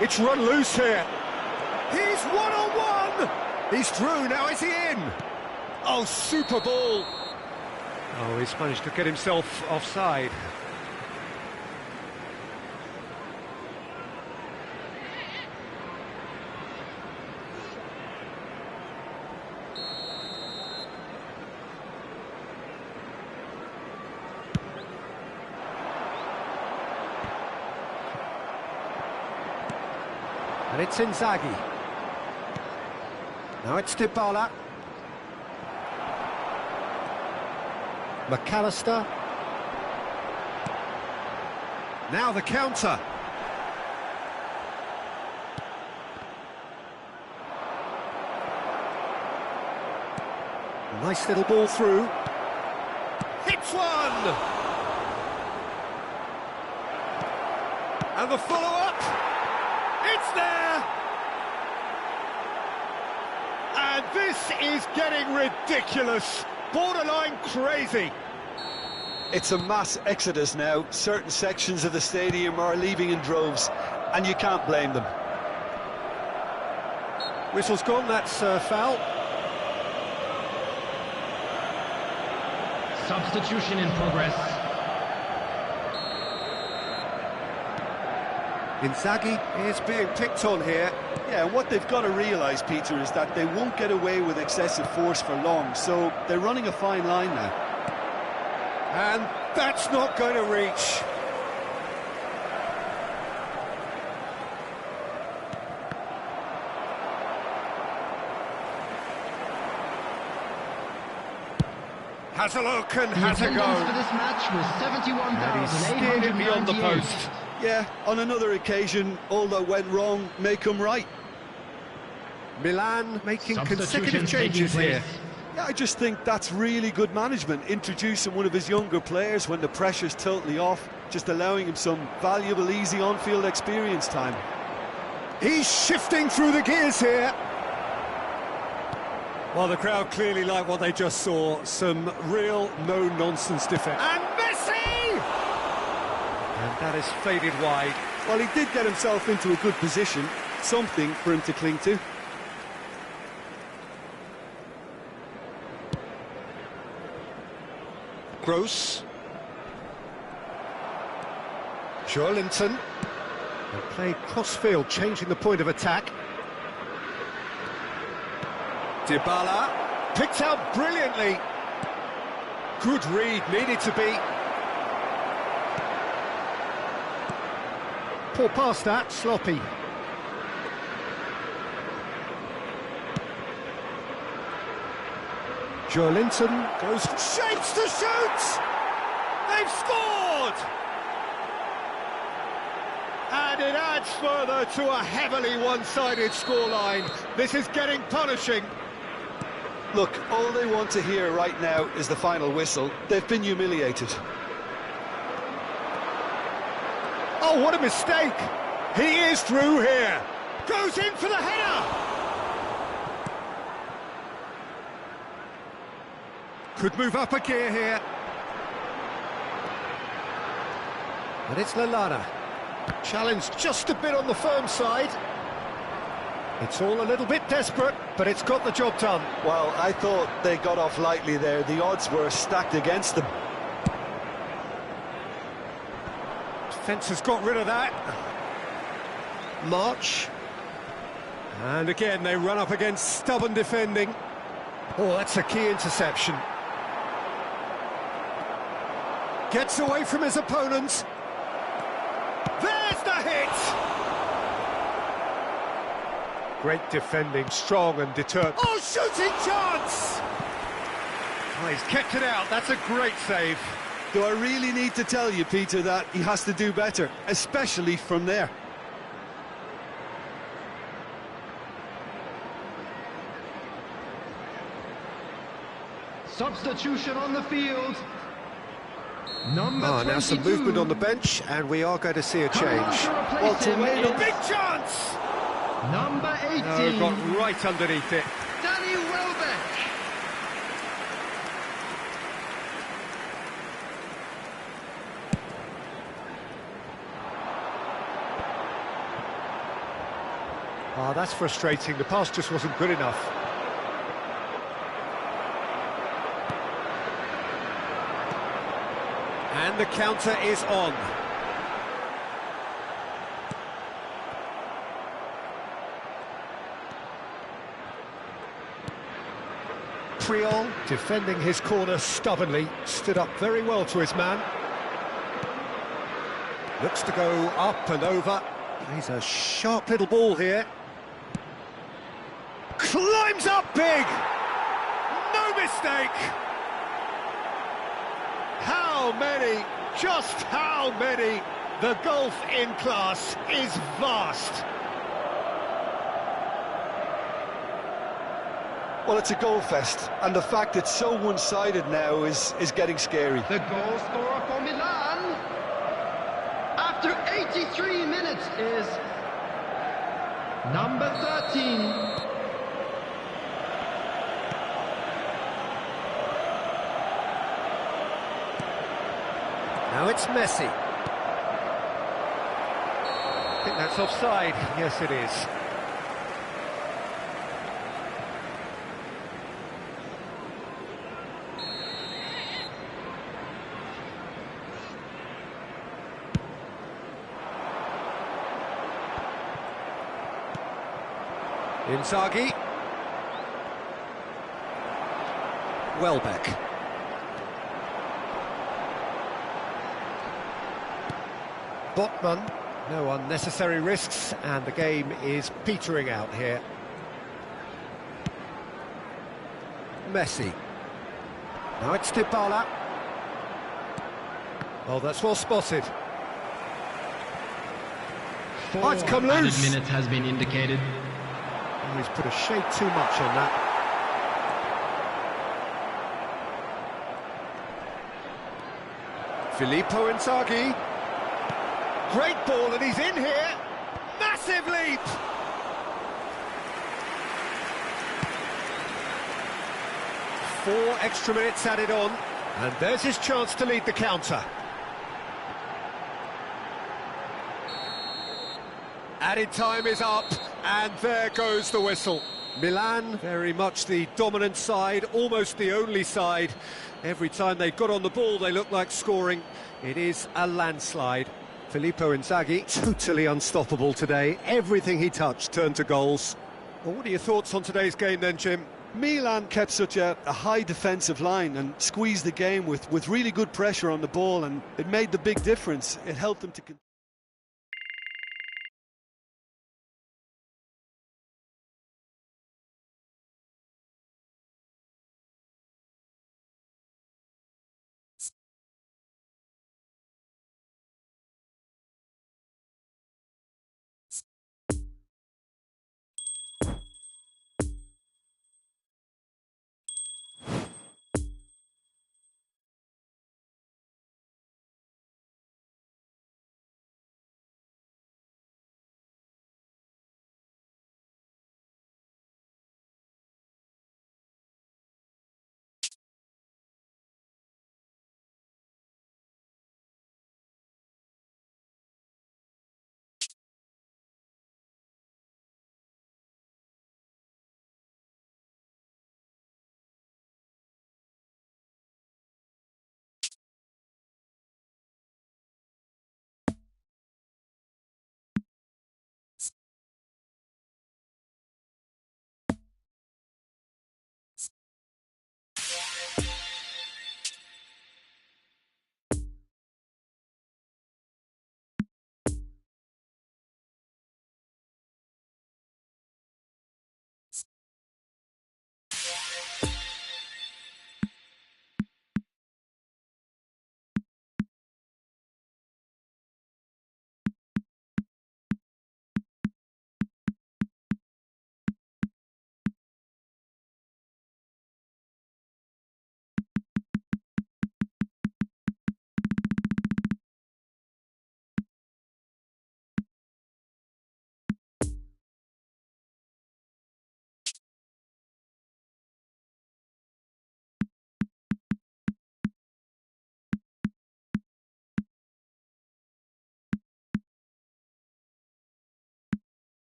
It's run loose here. He's one-on-one! He's through, now is he in? Oh, super ball! Oh, he's managed to get himself offside. And it's Inzaghi. Now it's Dybala. McAllister. Now the counter. Nice little ball through. Hits one! And the follow-up. It's there! And this is getting ridiculous. Borderline crazy. It's a mass exodus now. Certain sections of the stadium are leaving in droves, and you can't blame them. Whistle's gone, that's foul. Substitution in progress. Inzaghi is being picked on here. Yeah, what they've got to realise, Peter, is that they won't get away with excessive force for long, so they're running a fine line now. And that's not going to reach. Has a look and has a go. For this match was And he's steered it beyond the 71,898. post. Yeah, on another occasion, all that went wrong may come right. Milan making consecutive Substitutions changes taking here. place. Yeah, I just think that's really good management, introducing one of his younger players when the pressure's totally off, just allowing him some valuable, easy on-field experience time. He's shifting through the gears here. Well, the crowd clearly like what they just saw. Some real no-nonsense defence. And Messi! And that is faded wide. Well, he did get himself into a good position, something for him to cling to. Gross. Joelinton. They played cross-field, changing the point of attack. Dybala. Picked out brilliantly. Good read, needed to be. Poor pass that, sloppy. Joelinton goes, shapes to shoot! They've scored! And it adds further to a heavily one-sided scoreline. This is getting punishing. Look, all they want to hear right now is the final whistle. They've been humiliated. Oh, what a mistake! He is through here. Goes in for the header! Could move up a gear here. And it's Lallana. Challenge just a bit on the firm side. It's all a little bit desperate, but it's got the job done. Well, I thought they got off lightly there. The odds were stacked against them. Defence has got rid of that. March. And again, they run up against stubborn defending. Oh, that's a key interception. Gets away from his opponents. There's the hit! Great defending, strong and determined. Oh, shooting chance! Oh, he's kept it out, that's a great save. Do I really need to tell you, Peter, that he has to do better, especially from there? Substitution on the field. Number 22. Now some movement on the bench, and we are going to see a change. Well, to wait a big chance! Number 18. Oh, got right underneath it. Danny Welbeck. Ah, that's frustrating. The pass just wasn't good enough. And the counter is on. Priol, defending his corner stubbornly, stood up very well to his man. Looks to go up and over. He's a sharp little ball here. Climbs up big! No mistake! How many, just how many? The gulf in class is vast. Well, it's a goal fest, and the fact it's so one-sided now is getting scary. The goal scorer for Milan after 83 minutes is number 13. Now it's Messi. I think that's offside. Yes, it is. Inzaghi. Welbeck. Botman, no unnecessary risks, and the game is petering out here. Messi. Now it's Dybala. Oh, that's well spotted. Oh, it's come loose. Minutes has been indicated. Oh, he's put a shade too much on that. Filippo Inzaghi. Great ball, and he's in here. Massive leap! Four extra minutes added on, and there's his chance to lead the counter. Added time is up, and there goes the whistle. Milan, very much the dominant side, almost the only side. Every time they got on the ball, they looked like scoring. It is a landslide. Filippo Inzaghi, totally unstoppable today. Everything he touched turned to goals. Well, what are your thoughts on today's game then, Jim? Milan kept such a high defensive line and squeezed the game with really good pressure on the ball, and it made the big difference. It helped them to...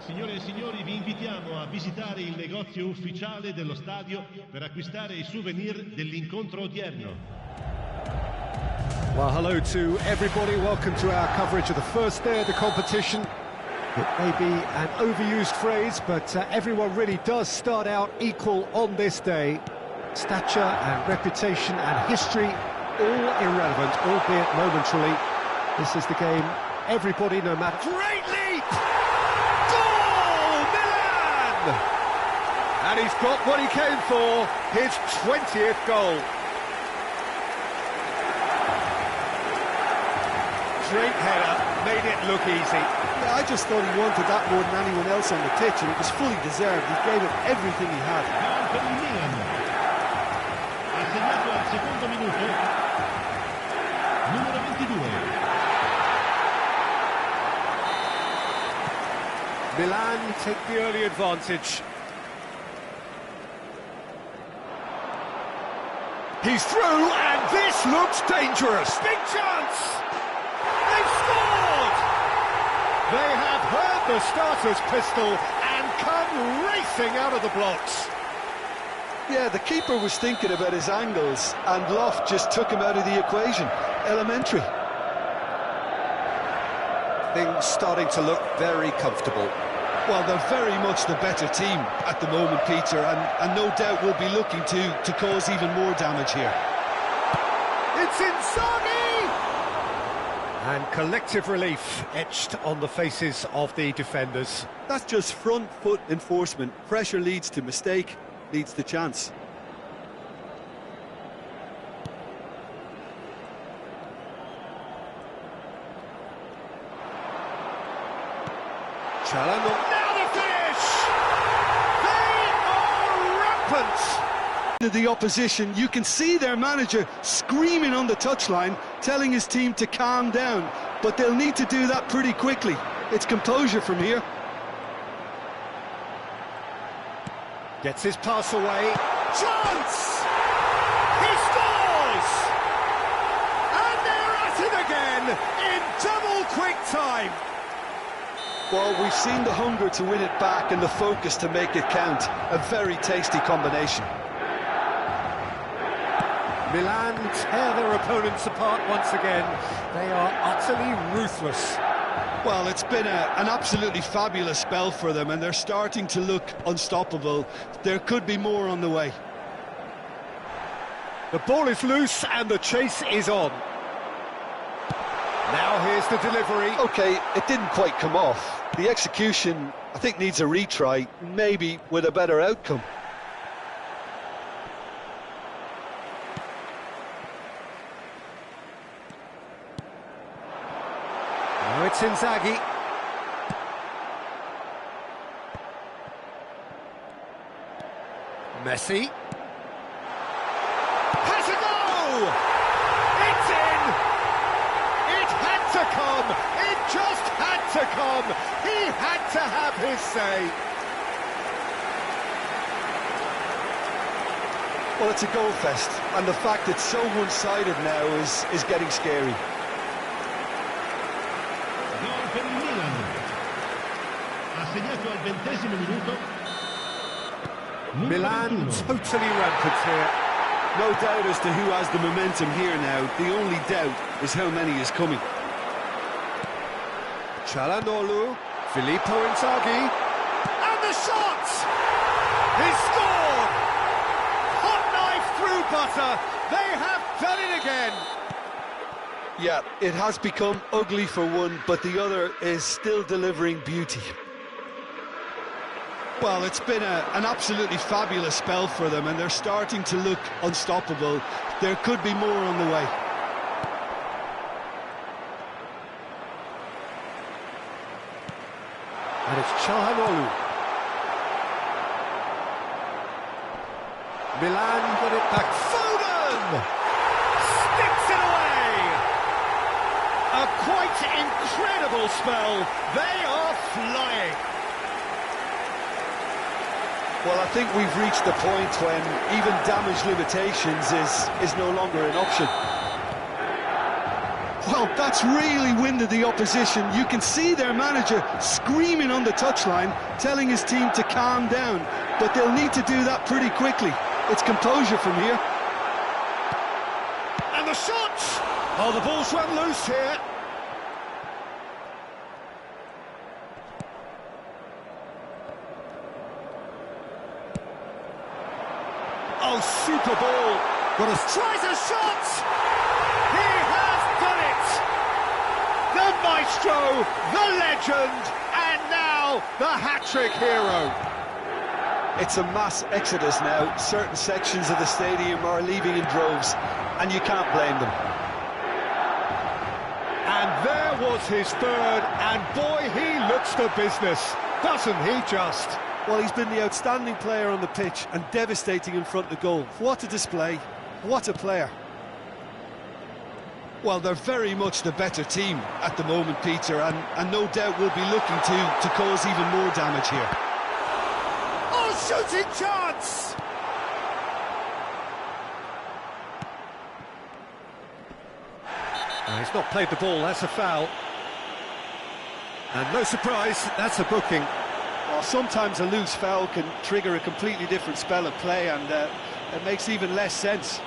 Signore e signori, vi invitiamo a visitare il negozio ufficiale dello stadio per acquistare i souvenir dell'incontro odierno. Well, hello to everybody. Welcome to our coverage of the first day of the competition. It may be an overused phrase, but everyone really does start out equal on this day. Stature and reputation and history, all irrelevant, albeit momentarily. This is the game everybody, no matter... Great leap! Goal! Milan! And he's got what he came for, his 20th goal. Great header, made it look easy. Yeah, I just thought he wanted that more than anyone else on the pitch, and it was fully deserved. He gave it everything he had. Per il Milan. Ha segnato al secondo minuto numero 22. Milan take the early advantage. He's through, and this looks dangerous. Big chance! They've scored! They have heard the starter's pistol and come racing out of the blocks. Yeah, the keeper was thinking about his angles, and Loft just took him out of the equation. Elementary. Things starting to look very comfortable. Well, they're very much the better team at the moment, Peter, and no doubt will be looking to cause even more damage here. It's Inzaghi! And collective relief etched on the faces of the defenders. That's just front foot enforcement. Pressure leads to mistake, leads to chance. Çalhanoğlu. Now the finish! They are rampant! To the opposition, you can see their manager screaming on the touchline, telling his team to calm down, but they'll need to do that pretty quickly. It's composure from here. Gets his pass away. Chance! He scores! And they're at it again in double quick time. Well, we've seen the hunger to win it back and the focus to make it count. A very tasty combination. Milan tear their opponents apart once again. They are utterly ruthless. Well, it's been an absolutely fabulous spell for them, and they're starting to look unstoppable. There could be more on the way. The ball is loose and the chase is on. Now here's the delivery. OK, it didn't quite come off. The execution, I think, needs a retry, maybe with a better outcome. Now it's Inzaghi. Messi. Has a go! It's in! It had to come! It just had to come! He had to have his say! Well, it's a goal fest, and the fact it's so one-sided now is getting scary. Gol per il Milan. Ha segnato al 20° minuto. Milan totally rampant here. No doubt as to who has the momentum here now. The only doubt is how many is coming. Çalhanoğlu, Filippo Inzaghi, and the shot! He scored! Hot knife through butter. They have done it again. Yeah, it has become ugly for one, but the other is still delivering beauty. Well, it's been an absolutely fabulous spell for them, and they're starting to look unstoppable. There could be more on the way. And it's Çalhanoğlu. Milan got it back. Foden! Sticks it away! A quite incredible spell. They are flying. Well, I think we've reached the point when even damage limitations is no longer an option. Well, that's really winded the opposition. You can see their manager screaming on the touchline, telling his team to calm down. But they'll need to do that pretty quickly. It's composure from here. And the shot! Oh, the ball's run loose here. Oh, super ball. Tries a shot! He has done it! The maestro, the legend, and now the hat-trick hero. It's a mass exodus now. Certain sections of the stadium are leaving in droves, and you can't blame them. And there was his third, and boy, he looks the business, doesn't he just? Well, he's been the outstanding player on the pitch and devastating in front of goal. What a display, what a player. Well, they're very much the better team at the moment, Peter, and no doubt will be looking to cause even more damage here. Oh, shooting chance! He's not played the ball, that's a foul. And no surprise, that's a booking. Well, sometimes a loose foul can trigger a completely different spell of play, and it makes even less sense.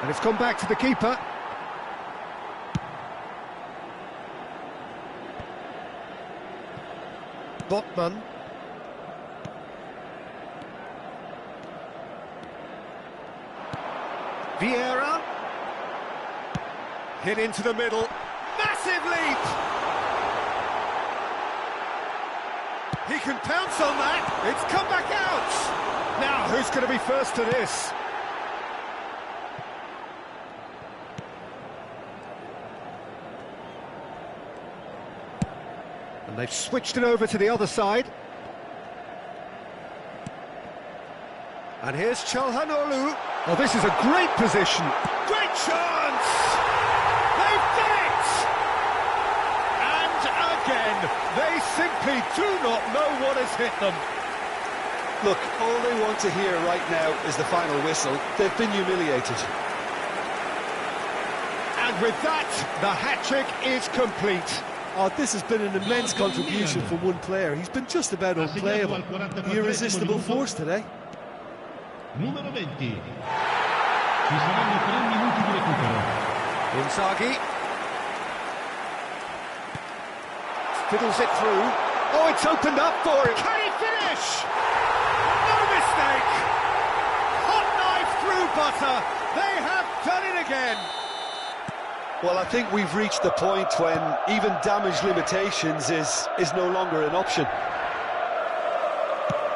And it's gone back to the keeper. Botman. Vieira. Hit into the middle. Massive leap! He can pounce on that. It's come back out. Now, who's going to be first to this? And they've switched it over to the other side. And here's Çalhanoğlu. Oh, this is a great position. Great chance! They've done it! And again, they simply do not know what has hit them. Look, all they want to hear right now is the final whistle. They've been humiliated. And with that, the hat-trick is complete. Oh, this has been an immense contribution from one player. He's been just about unplayable. The irresistible force today. Numero 20. Ci saranno 3 minuti di recupero. Inzaghi. Fiddles it through. Oh, it's opened up for him. Can he finish? No mistake. Hot knife through butter. They have done it again. Well, I think we've reached the point when even damage limitations is no longer an option.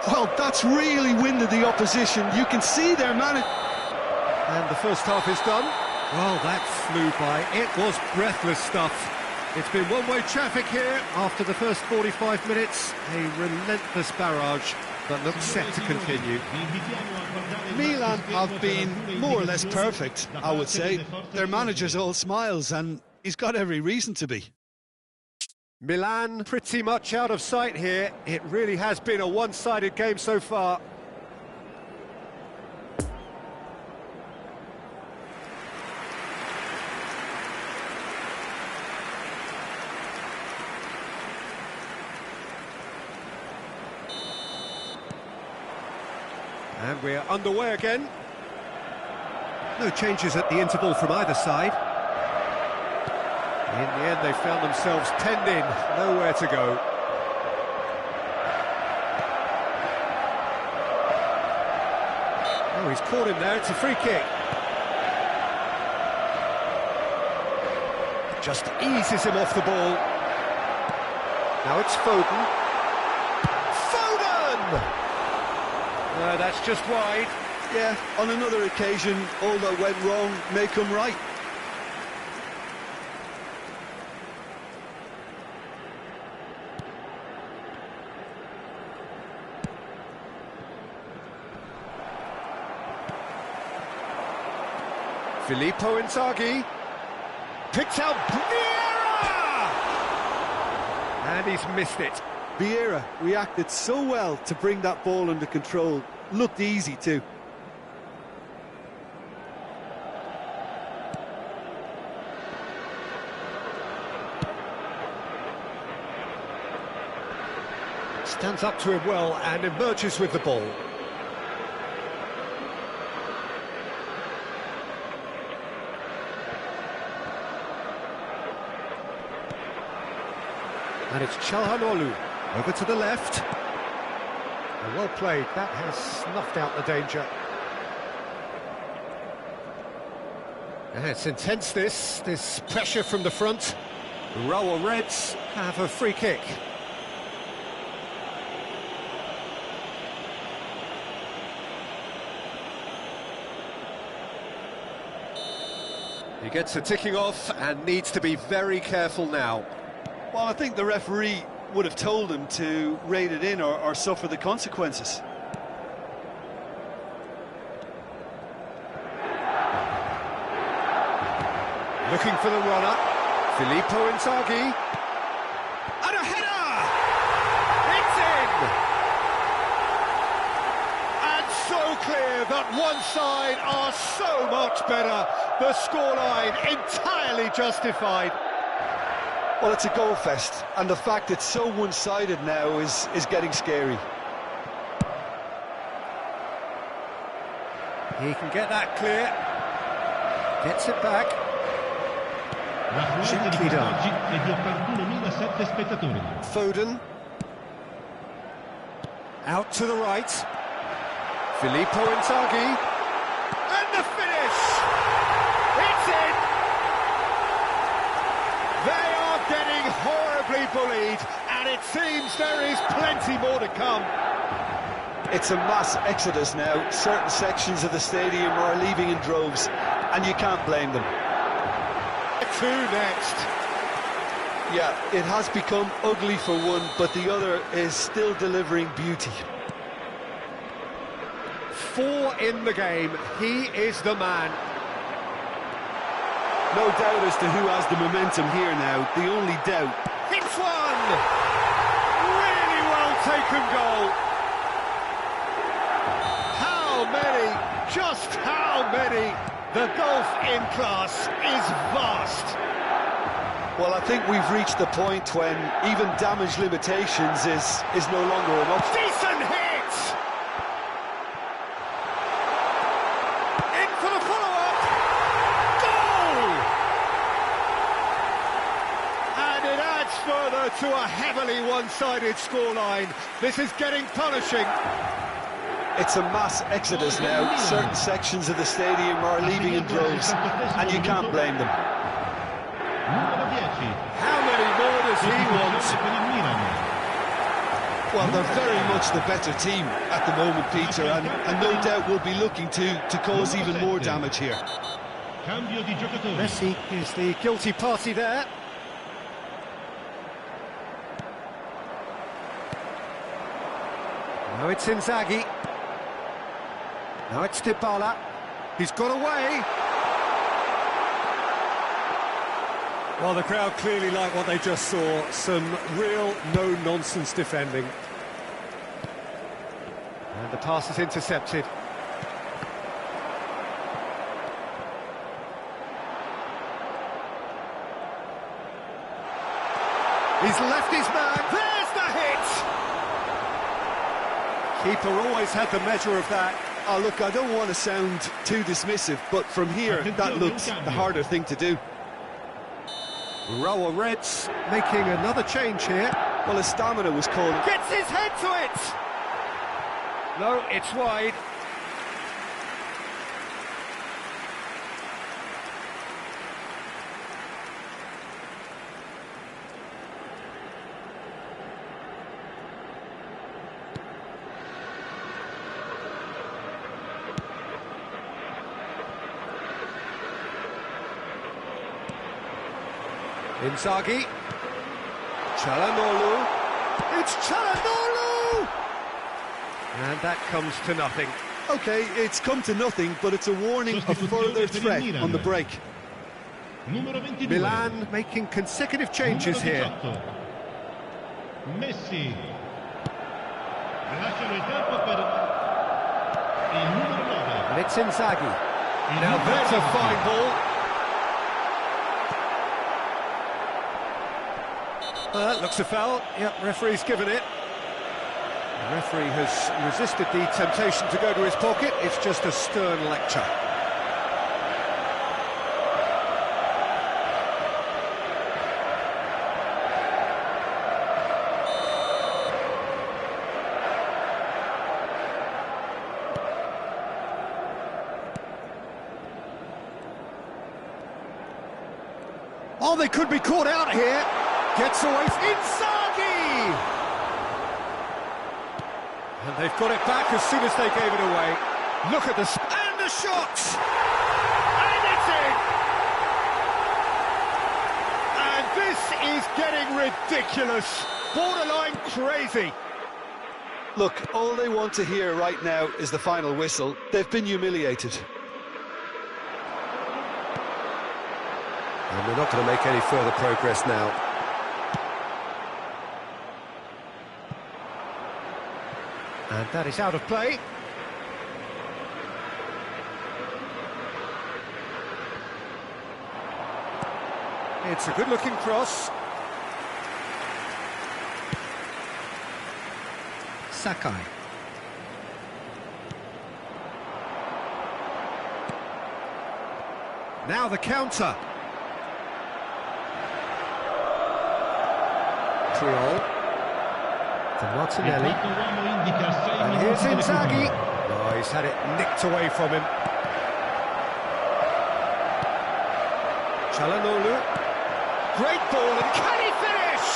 Well, that's really winded the opposition. You can see their manager. And the first half is done. Well, that flew by. It was breathless stuff. It's been one-way traffic here after the first 45 minutes. A relentless barrage that looks set to continue. Milan have been more or less perfect, I would say. Their manager's all smiles, and he's got every reason to be. Milan pretty much out of sight here. It really has been a one-sided game so far. And we're underway again. No changes at the interval from either side. In the end, they found themselves penned in, nowhere to go. Oh, he's caught him there, it's a free kick. Just eases him off the ball. Now it's Foden. Foden! No, that's just wide. Yeah, on another occasion, all that went wrong may come right. Filippo Inzaghi picks out Vieira! And he's missed it. Vieira reacted so well to bring that ball under control. Looked easy too. Stands up to him well and emerges with the ball. And it's Çalhanoğlu over to the left. Well played, that has snuffed out the danger. And it's intense, this pressure from the front. Rower Reds have a free kick. He gets a ticking off and needs to be very careful now. Well, I think the referee would have told him to rate it in or suffer the consequences. Looking for the runner, Filippo Inzaghi. And a header! It's in! And so clear that one side are so much better. The scoreline entirely justified. Well, it's a goal fest, and the fact it's so one-sided now is getting scary. He can get that clear. Gets it back. Gently done. Foden. Out to the right. Filippo Inzaghi. And the finish! It's in! They are getting horribly bullied, and it seems there is plenty more to come. It's a mass exodus now. Certain sections of the stadium are leaving in droves, and you can't blame them. Two next. Yeah, it has become ugly for one, but the other is still delivering beauty. 4 in the game. He is the man. No doubt as to who has the momentum here now. The only doubt. It's one! Really well taken goal. How many? Just how many? The gulf in class is vast. Well, I think we've reached the point when even damage limitations is no longer an option. Decent hit! In for the follow-up. Goal! And it adds further to a heavily one-sided scoreline. This is getting punishing. It's a mass exodus now. Certain sections of the stadium are leaving in droves, and you can't blame them. How many more does he want? Well, they're very much the better team at the moment, Peter, and no doubt will be looking to cause even more damage here. Messi is the guilty party there. Now it's Inzaghi. Now it's Dybala. He's got away. Well, the crowd clearly like what they just saw. Some real no-nonsense defending. And the pass is intercepted. He's left his man. There's the hit! Keeper always had the measure of that. Oh, look, I don't want to sound too dismissive, but from here, that looks the harder thing to do. Rower Reds making another change here. Well, his stamina was called. Gets his head to it! No, it's wide. Inzaghi. Çalhanoğlu. It's Çalhanoğlu! And that comes to nothing. OK, it's come to nothing, but it's a warning of further threat on the break. Milan making consecutive changes here. Messi. Lasciano il campo per il numero 9. And it's Inzaghi. Now there's a fine ball. That looks a foul. Yep, referee's given it. The referee has resisted the temptation to go to his pocket. It's just a stern lecture. Oh, they could be caught out here. Gets away from Inzaghi! And they've got it back as soon as they gave it away. Look at this. And the shot! And it's in! And this is getting ridiculous. Borderline crazy. Look, all they want to hear right now is the final whistle. They've been humiliated. And we're not going to make any further progress now. And that is out of play. It's a good-looking cross. Sakai. Now the counter. Triol. For Martinelli. And here's Inzaghi. Oh, he's had it nicked away from him. Çalhanoğlu. Great ball, and can he finish?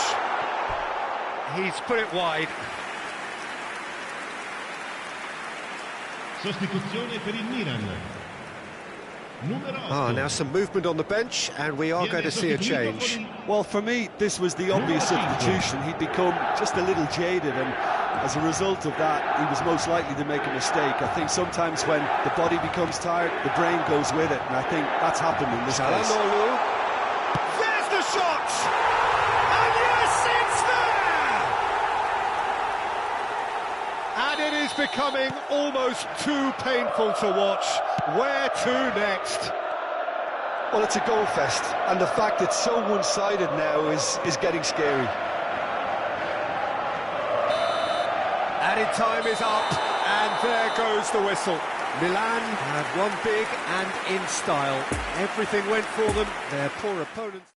He's put it wide. Sostituzione per il Milan. Numero 8. Ah, now some movement on the bench, and we are going to see a change. Well, for me, this was the obvious substitution. He'd become just a little jaded, and as a result of that, he was most likely to make a mistake. I think sometimes when the body becomes tired, the brain goes with it, and I think that's happened in this case. There's the shot! And yes, it's there! And it is becoming almost too painful to watch. Where to next? Well, it's a goal fest, and the fact it's so one-sided now is getting scary. Added time is up, and there goes the whistle. Milan had won big and in style. Everything went for them, their poor opponents.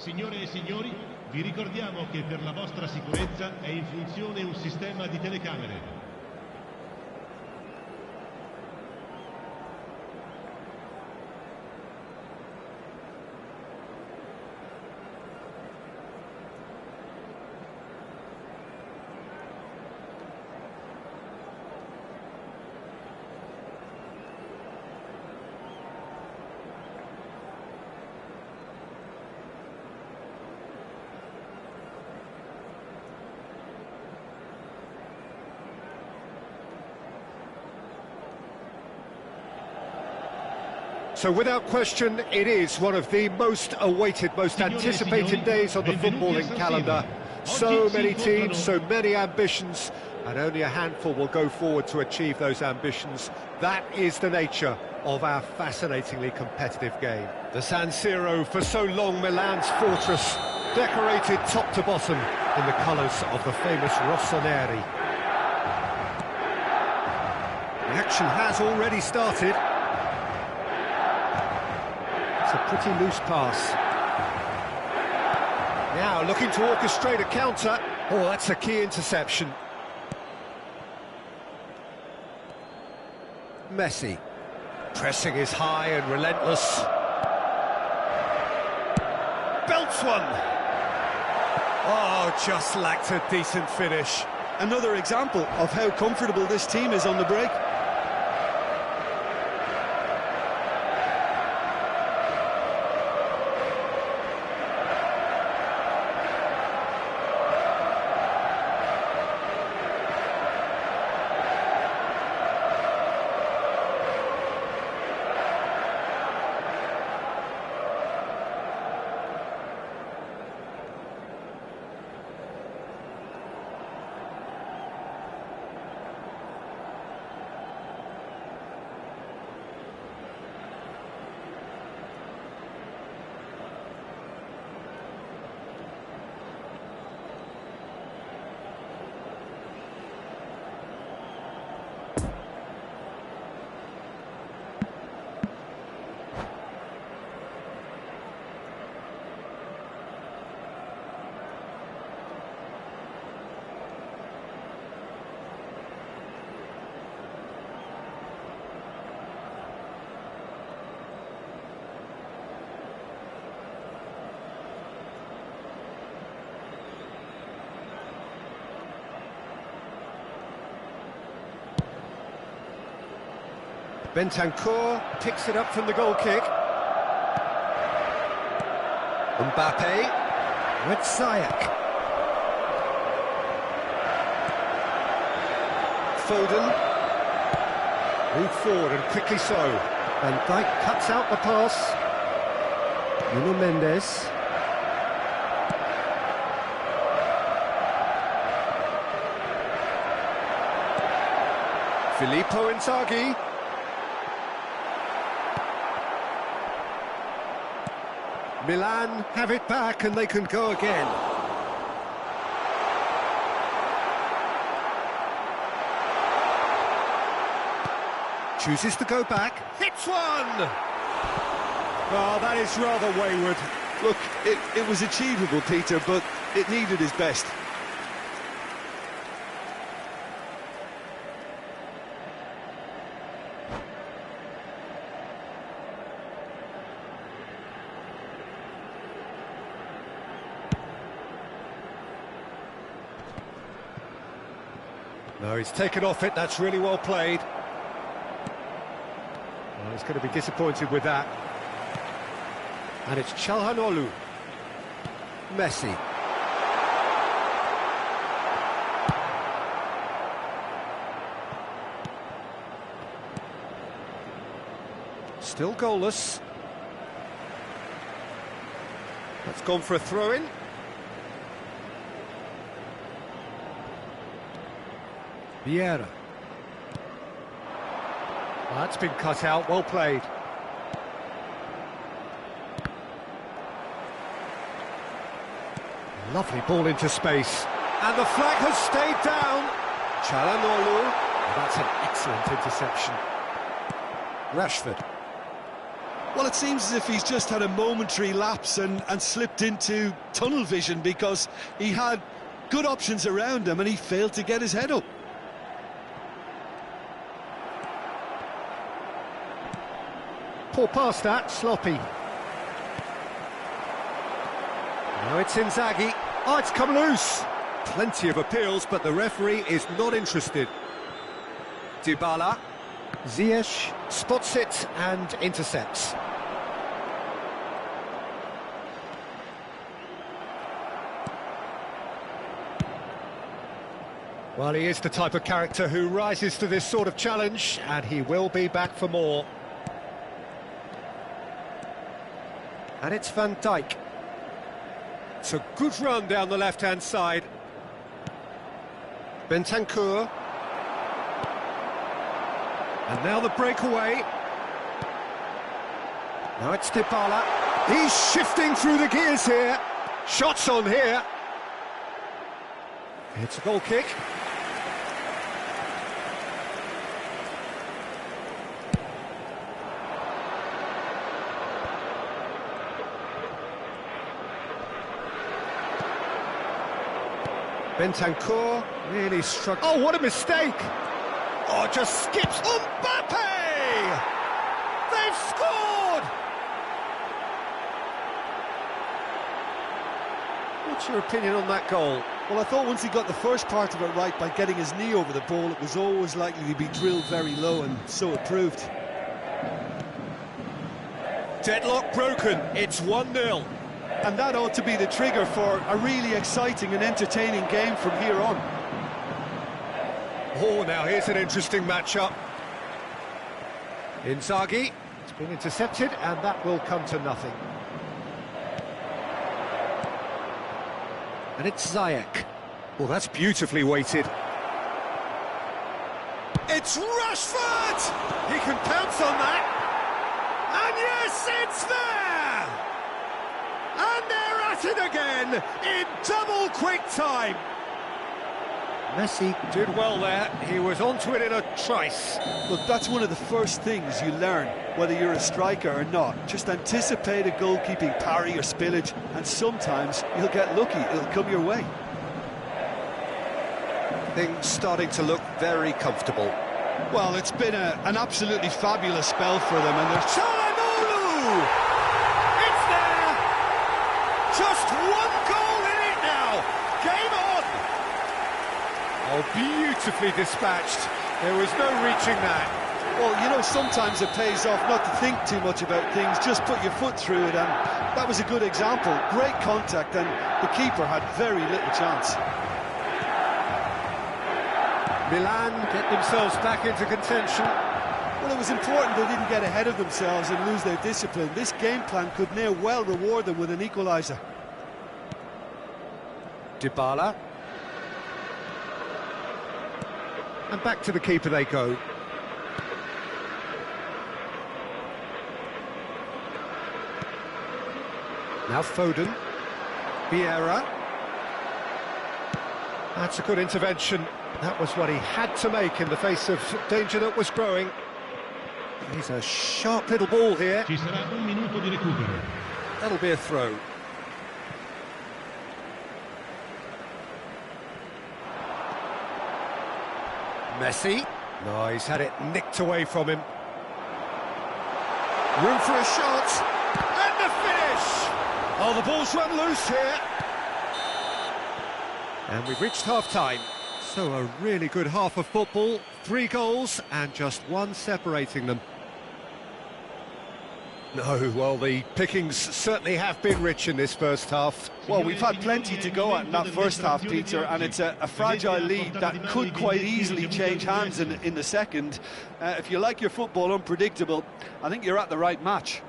Signore e signori, vi ricordiamo che per la vostra sicurezza è in funzione un sistema di telecamere. So without question, it is one of the most awaited, most anticipated days on the footballing calendar. So many teams, so many ambitions, and only a handful will go forward to achieve those ambitions. That is the nature of our fascinatingly competitive game. The San Siro, for so long Milan's fortress, decorated top to bottom in the colours of the famous rossoneri. The action has already started. It's a pretty loose pass. Now looking to orchestrate a counter. Oh, that's a key interception. Messi. Pressing is high and relentless. Belts one. Oh, just lacked a decent finish. Another example of how comfortable this team is on the break. Bentancur picks it up from the goal kick. Mbappe with Sayak. Foden. Move forward and quickly so. Van Dijk cuts out the pass. Nuno Mendes. Filippo Inzaghi. Milan have it back and they can go again. Chooses to go back. Hits one! Oh, that is rather wayward. Look, it was achievable, Peter, but it needed his best. No, he's taken off it, that's really well played. Well, he's going to be disappointed with that. And it's Çalhanoğlu. Messi. Still goalless. That's gone for a throw-in. Vieira. Well, that's been cut out, well played. Lovely ball into space. And the flag has stayed down. Çalhanoğlu. That's an excellent interception. Rashford. Well, it seems as if he's just had a momentary lapse and slipped into tunnel vision, because he had good options around him and he failed to get his head up. Poor pass that, sloppy. Now it's Inzaghi. Oh, it's come loose. Plenty of appeals, but the referee is not interested. Dybala. Ziyech spots it and intercepts. Well, he is the type of character who rises to this sort of challenge, and he will be back for more. And it's Van Dijk. It's a good run down the left-hand side. Bentancur. And now the breakaway. Now it's Dybala. He's shifting through the gears here. Shots on here. It's a goal kick. Bentancur really struck. Oh, what a mistake! Oh, just skips. Mbappe! They've scored! What's your opinion on that goal? Well, I thought once he got the first part of it right by getting his knee over the ball, it was always likely to be drilled very low, and so it proved. Deadlock broken. It's 1-0. And that ought to be the trigger for a really exciting and entertaining game from here on. Oh, now here's an interesting matchup. Inzaghi. It's been intercepted, and that will come to nothing. And it's Ziyech. Well, that's beautifully weighted. It's Rashford! He can pounce on that. And yes, it's there! And they're at it again in double quick time. Messi did well there. He was onto it in a trice. Look, that's one of the first things you learn, whether you're a striker or not. Just anticipate a goalkeeping parry or spillage, and sometimes you'll get lucky. It'll come your way. Things starting to look very comfortable. Well, it's been an absolutely fabulous spell for them, and they're... Çalhanoğlu! It's there! Just one goal in it now! Game on! Oh, beautifully dispatched. There was no reaching that. Well, you know, sometimes it pays off not to think too much about things, just put your foot through it, and that was a good example. Great contact, and the keeper had very little chance. Milan get themselves back into contention. Well, it was important they didn't get ahead of themselves and lose their discipline. This game plan could near well reward them with an equaliser. Dybala. And back to the keeper they go. Now Foden. Vieira. That's a good intervention. That was what he had to make in the face of danger that was growing. He's a sharp little ball here. Ci sarà un minuto di recupero. That'll be a throw. Messi. No, he's had it nicked away from him. Room for a shot. And the finish! Oh, the ball's run loose here. And we've reached half-time. So a really good half of football. 3 goals and just one separating them. No, well, the pickings certainly have been rich in this first half. Well, we've had plenty to go at in that first half, Peter, and it's a fragile lead that could quite easily change hands in the second. If you like your football unpredictable, I think you're at the right match.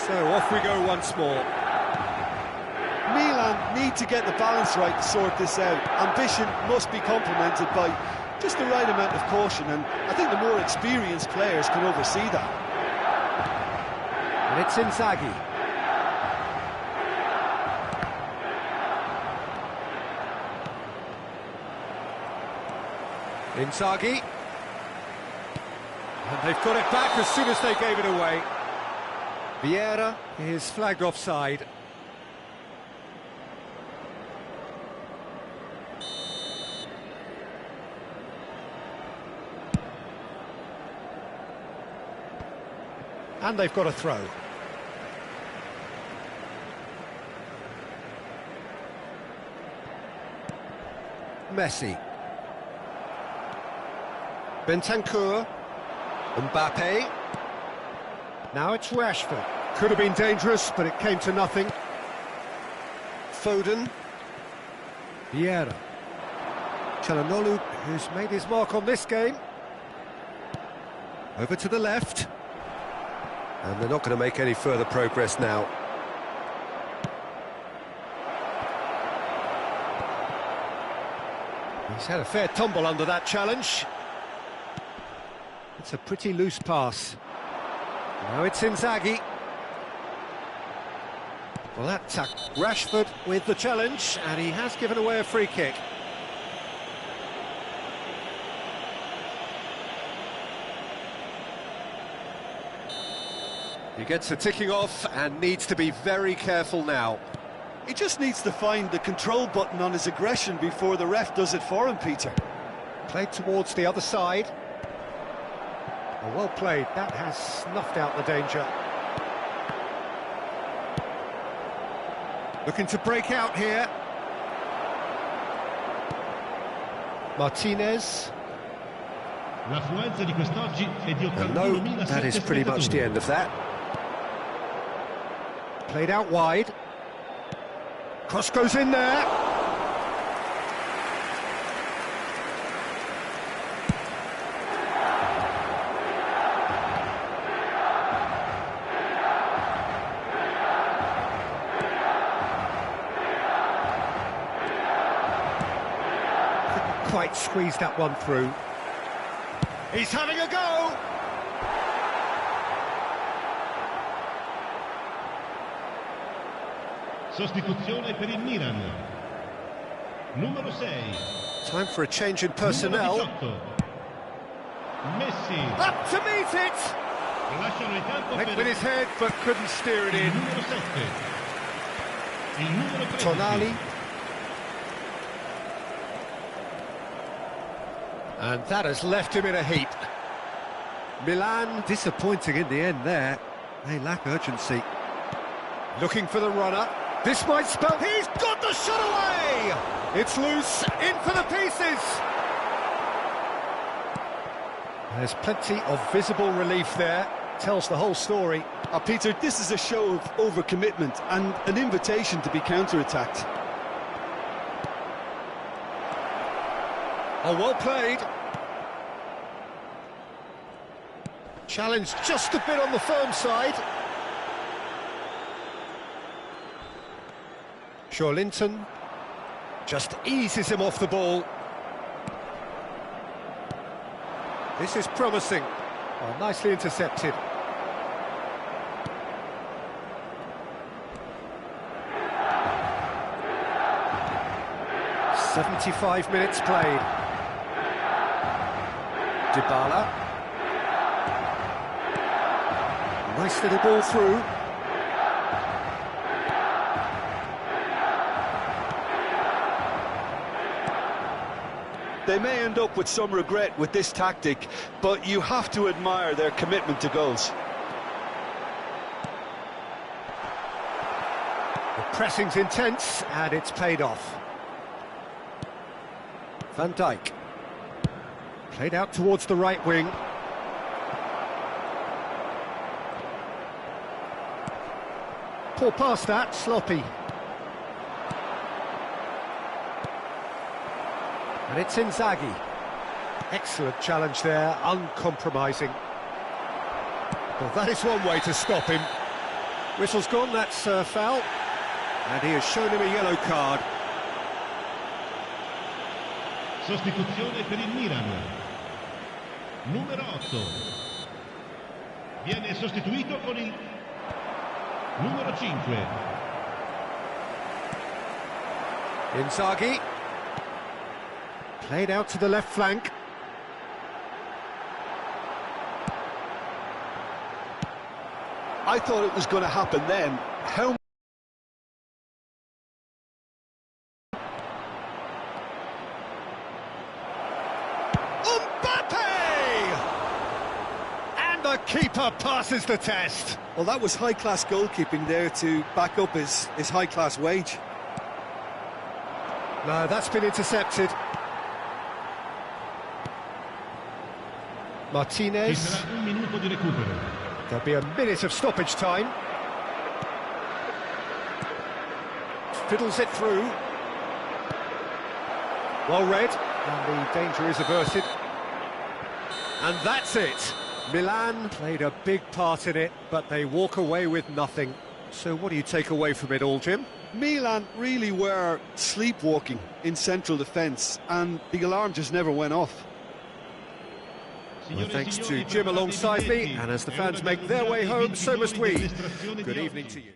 So off we go once more. Milan need to get the balance right to sort this out. Ambition must be complemented by just the right amount of caution, and I think the more experienced players can oversee that. And it's Inzaghi. Inzaghi. And they've got it back as soon as they gave it away. Vieira is flagged offside. And they've got a throw. Messi. Bentancur. Mbappe. Now it's Rashford. Could have been dangerous, but it came to nothing. Foden. Vieira. Çalhanoğlu, who's made his mark on this game. Over to the left. And they're not going to make any further progress now. He's had a fair tumble under that challenge. It's a pretty loose pass. Now it's Inzaghi. Well, that's Rashford with the challenge, and he has given away a free kick. He gets the ticking off and needs to be very careful now. He just needs to find the control button on his aggression before the ref does it for him, Peter. Played towards the other side. Oh, well played. That has snuffed out the danger. Looking to break out here. Martinez. L'affluenza di quest'oggi è di And no, 81.007 that is pretty much the end of that. Played out wide. Cross goes in there. Couldn't quite squeeze that one through. He's having a go! Sostituzione per il Milan. Numero 6. Time for a change in personnel. Numero 18. Messi. Up to meet it! Lasciano il campo Went per with his head, but couldn't steer it il in. numero 7. Il numero 13. Tonali. And that has left him in a heap. Milan disappointing in the end there. They lack urgency. Looking for the runner. This might spell... He's got the shot away! It's loose, in for the pieces! There's plenty of visible relief there. Tells the whole story. Peter, this is a show of overcommitment and an invitation to be counter-attacked. Oh, well played. Challenged just a bit on the firm side. Linton just eases him off the ball. This is promising. Oh, nicely intercepted. "75 minutes played. Dybala. Nice little ball through. They may end up with some regret with this tactic, but you have to admire their commitment to goals. The pressing's intense, and it's paid off. Van Dijk. Played out towards the right wing. Poor pass that, sloppy. And it's Inzaghi. Excellent challenge there, uncompromising. Well, that is one way to stop him. Whistle's gone, that's foul. And he has shown him a yellow card. Sostituzione per il Milan. Numero 8. Viene sostituito con il Numero 5. Inzaghi. Played out to the left flank. I thought it was going to happen then. How The keeper passes the test. Well, that was high-class goalkeeping there to back up his high-class wage. No, that's been intercepted. Ci Martinez. sarà un minuto di recupero. There'll be a minute of stoppage time. Fiddles it through. Well read, and the danger is averted. And that's it. Milan played a big part in it, but they walk away with nothing. So what do you take away from it all, Jim? Milan really were sleepwalking in central defence, and the alarm just never went off. Well, thanks to Jim alongside me, and as the fans make their way home, so must we. Good evening to you.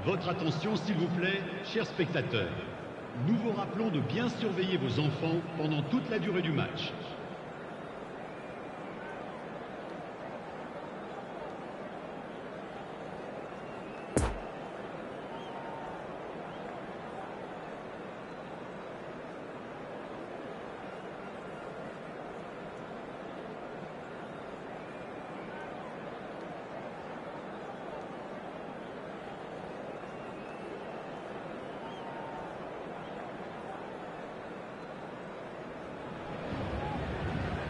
Votre attention s'il vous plaît, chers spectateurs. Nous vous rappelons de bien surveiller vos enfants pendant toute la durée du match.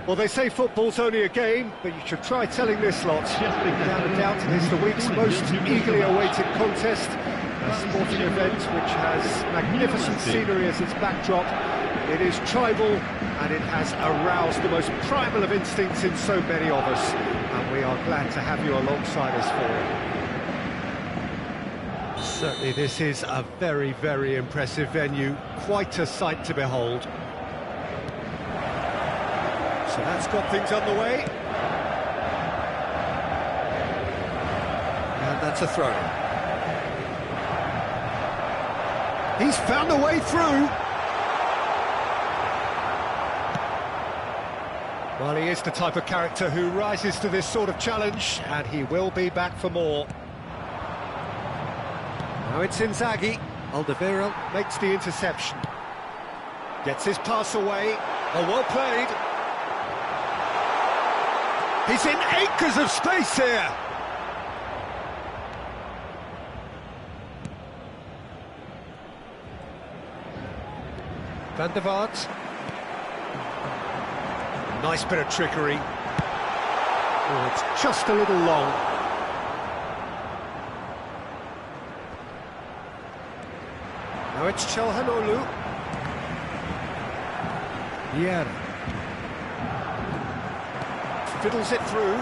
Well, they say football's only a game, but you should try telling this lot. Without a doubt, it is the week's most eagerly awaited contest, a sporting event which has magnificent scenery as its backdrop. It is tribal, and it has aroused the most primal of instincts in so many of us, and we are glad to have you alongside us for it. Certainly this is a very, very impressive venue, quite a sight to behold. So that's got things underway. And that's a throw. He's found a way through. Well, he is the type of character who rises to this sort of challenge, and he will be back for more. Now it's Inzaghi. Alderweireld makes the interception. Gets his pass away. Oh, well played. He's in acres of space here. Van der Vaart. Nice bit of trickery. Oh, it's just a little long. Now it's Çalhanoğlu. Vieira. Fiddles it through.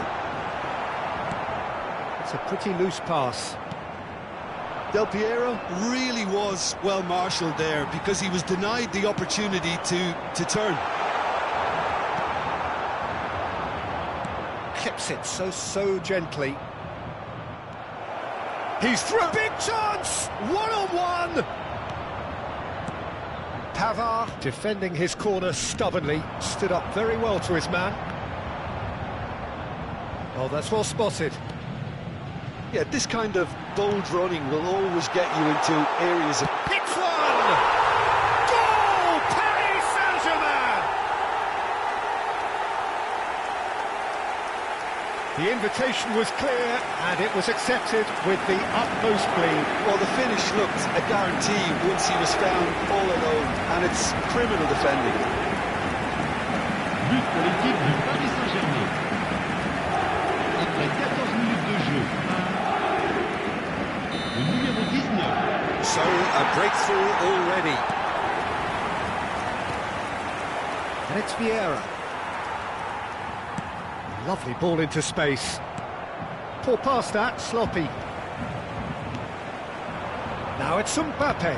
It's a pretty loose pass. Del Piero really was well marshalled there because he was denied the opportunity to turn. Clips it so gently. He's through. Big chance! One-on-one! Pavard, defending his corner stubbornly, stood up very well to his man. Oh, that's well spotted. Yeah, this kind of bold running will always get you into areas of... Hits one! Goal! Paris Saint-Germain! The invitation was clear, and it was accepted with the utmost glee. Well, the finish looked a guarantee once he was found all alone, and it's criminal defending. But pour l'équipe du Paris Saint-Germain. Après 14 minutes de jeu, le numéro 19. So, a breakthrough already. And it's Vieira. Lovely ball into space. Poor pass that, sloppy. Now it's Mbappe.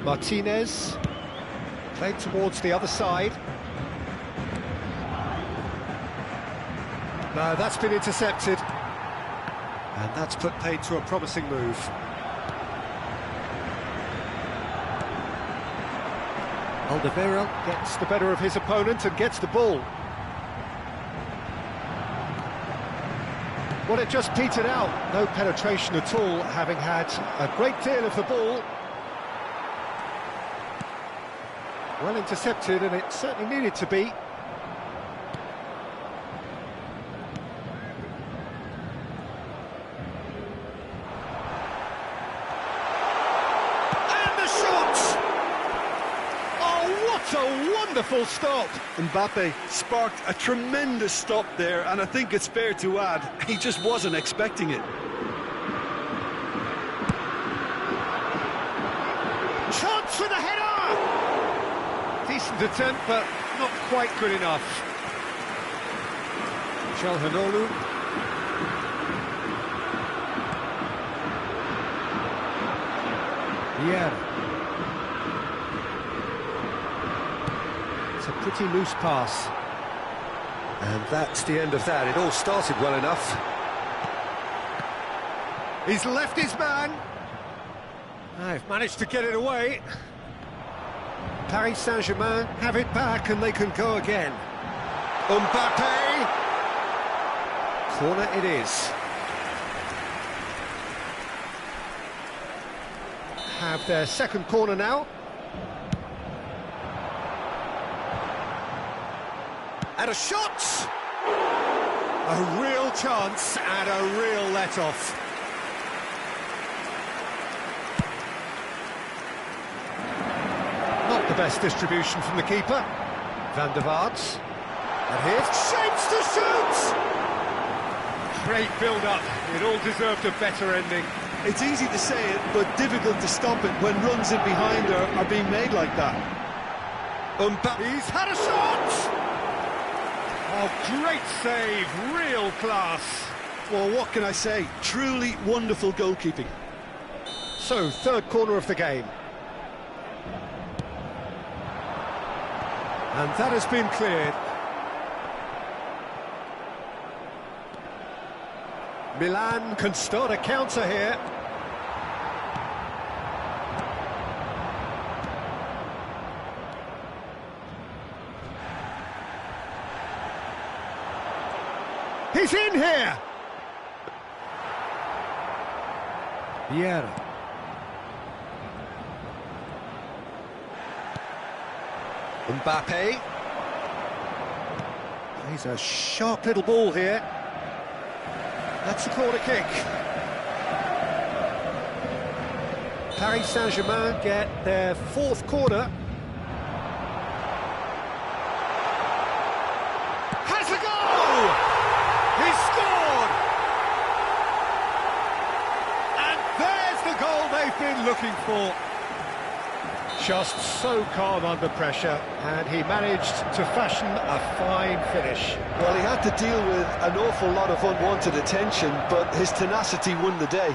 Martinez. Played towards the other side. No, that's been intercepted. And that's put paid to a promising move. Alderweireld gets the better of his opponent and gets the ball. Well, it just petered out. No penetration at all, having had a great deal of the ball. Well intercepted, and it certainly needed to be. A wonderful stop. Mbappe sparked a tremendous stop there, and I think it's fair to add, he just wasn't expecting it. Chance for the header! Decent attempt, but not quite good enough. Çalhanoğlu. Yeah. It's a pretty loose pass. And that's the end of that. It all started well enough. He's left his man. They've managed to get it away. Paris Saint-Germain have it back and they can go again. Mbappe. Corner it is. Have their second corner now. And a shot! A real chance and a real let-off. Not the best distribution from the keeper. Van der Vaart. And here's shapes to shoot! Great build-up. It all deserved a better ending. It's easy to say it, but difficult to stop it when runs in behind are being made like that. He's had a shot! Oh, great save, real class. Well, what can I say? Truly wonderful goalkeeping. So, third corner of the game. And that has been cleared. Milan can start a counter here. He's in here! Vieira. Mbappe. He's a sharp little ball here. That's the corner kick. Paris Saint-Germain get their fourth corner. Has a goal! He's scored! been looking for. Just so calm under pressure, and he managed to fashion a fine finish. Well, he had to deal with an awful lot of unwanted attention, but his tenacity won the day.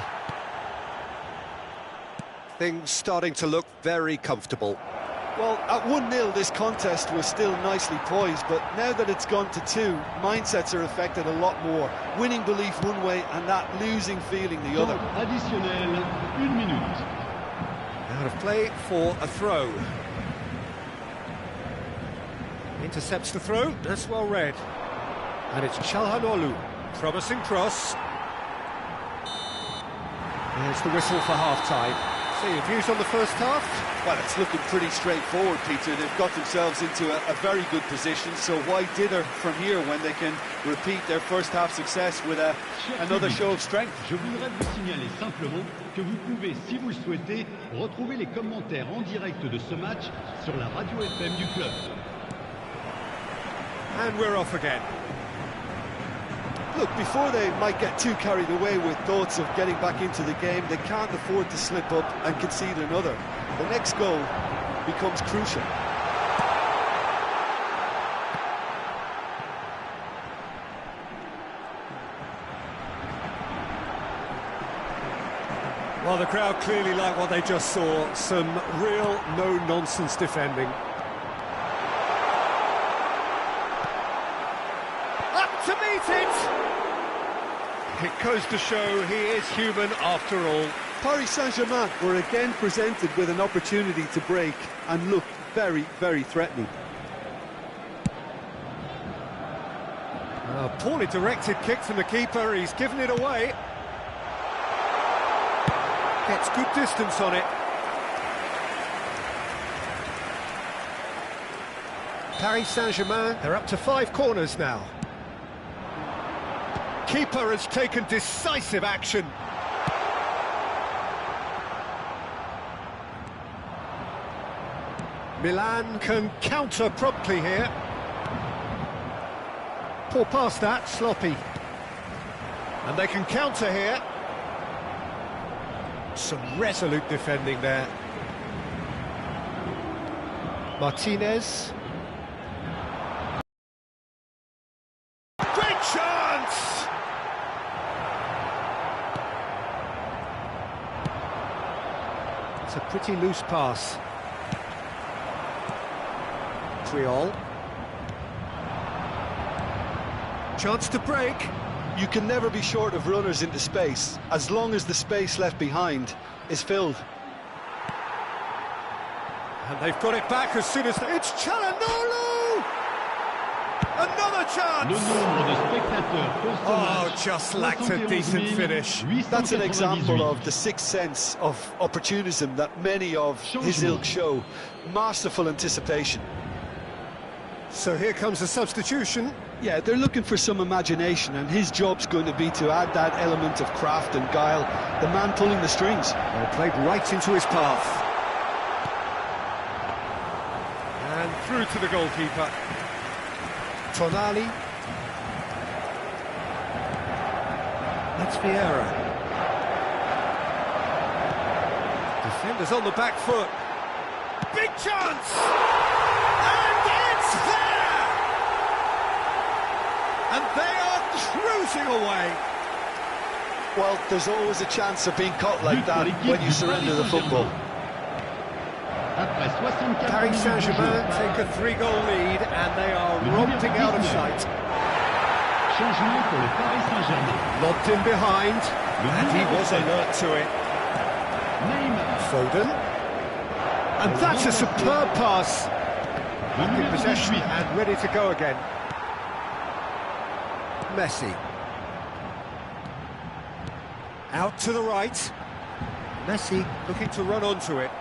Things starting to look very comfortable. Well, at 1-0, this contest was still nicely poised, but now that it's gone to 2, mindsets are affected a lot more. Winning belief one way and that losing feeling the other. Additionnel, 1 minute. Out of play for a throw. Intercepts the throw, that's well read. And it's Çalhanoğlu. Promising cross. There's the whistle for half-time. So your views on the first half? Well, it's looking pretty straightforward, Peter. They've got themselves into a very good position, so why dither from here when they can repeat their first half success with another show of strength? Je voudrais vous signaler simplement que vous pouvez, si vous le souhaitez, retrouver les commentaires en direct de ce match sur la radio FM du club. And we're off again. Look, before they might get too carried away with thoughts of getting back into the game, they can't afford to slip up and concede another. The next goal becomes crucial. Well, the crowd clearly like what they just saw. Some real no-nonsense defending. Up to meet it! It goes to show he is human after all. Paris Saint-Germain were again presented with an opportunity to break and looked very, very threatening. A poorly directed kick from the keeper, he's given it away. Gets good distance on it. Paris Saint-Germain, they're up to 5 corners now. Keeper has taken decisive action. Milan can counter promptly here. Poor pass that, sloppy. And they can counter here. Some resolute defending there. Martinez. Great chance! It's a pretty loose pass. Creole. Chance to break. You can never be short of runners into space, as long as the space left behind is filled. And they've got it back as soon as... It's Çalhanoğlu! Another chance! Le nombre de spectateurs pour ce Oh, match, just lacked a decent finish. That's an 898. example of the sixth sense of opportunism that many of his ilk show. Masterful anticipation. So here comes a substitution. Yeah, they're looking for some imagination, and his job's going to be to add that element of craft and guile, the man pulling the strings. Well, played right into his path. And through to the goalkeeper. Tonali. That's Vieira. Defenders on the back foot. Big chance! And it's there! And they are cruising away. Well, there's always a chance of being caught like that when you surrender the football. Paris Saint-Germain take a 3-goal lead and they are romping out of sight. Changement pour le Paris Saint-Germain. Lobbed in behind, and he was alert to it. Foden. And that's a superb pass. Back in possession and ready to go again. Messi. Out to the right. Messi looking to run onto it.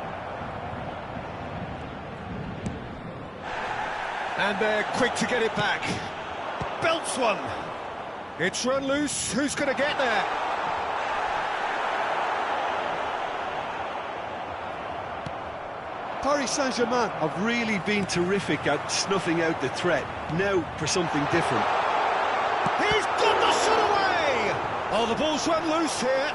And they're quick to get it back. Belts one. It's run loose. Who's going to get there? Paris Saint-Germain have really been terrific at snuffing out the threat. Now for something different. He's got the shot away! Oh, the ball's run loose here.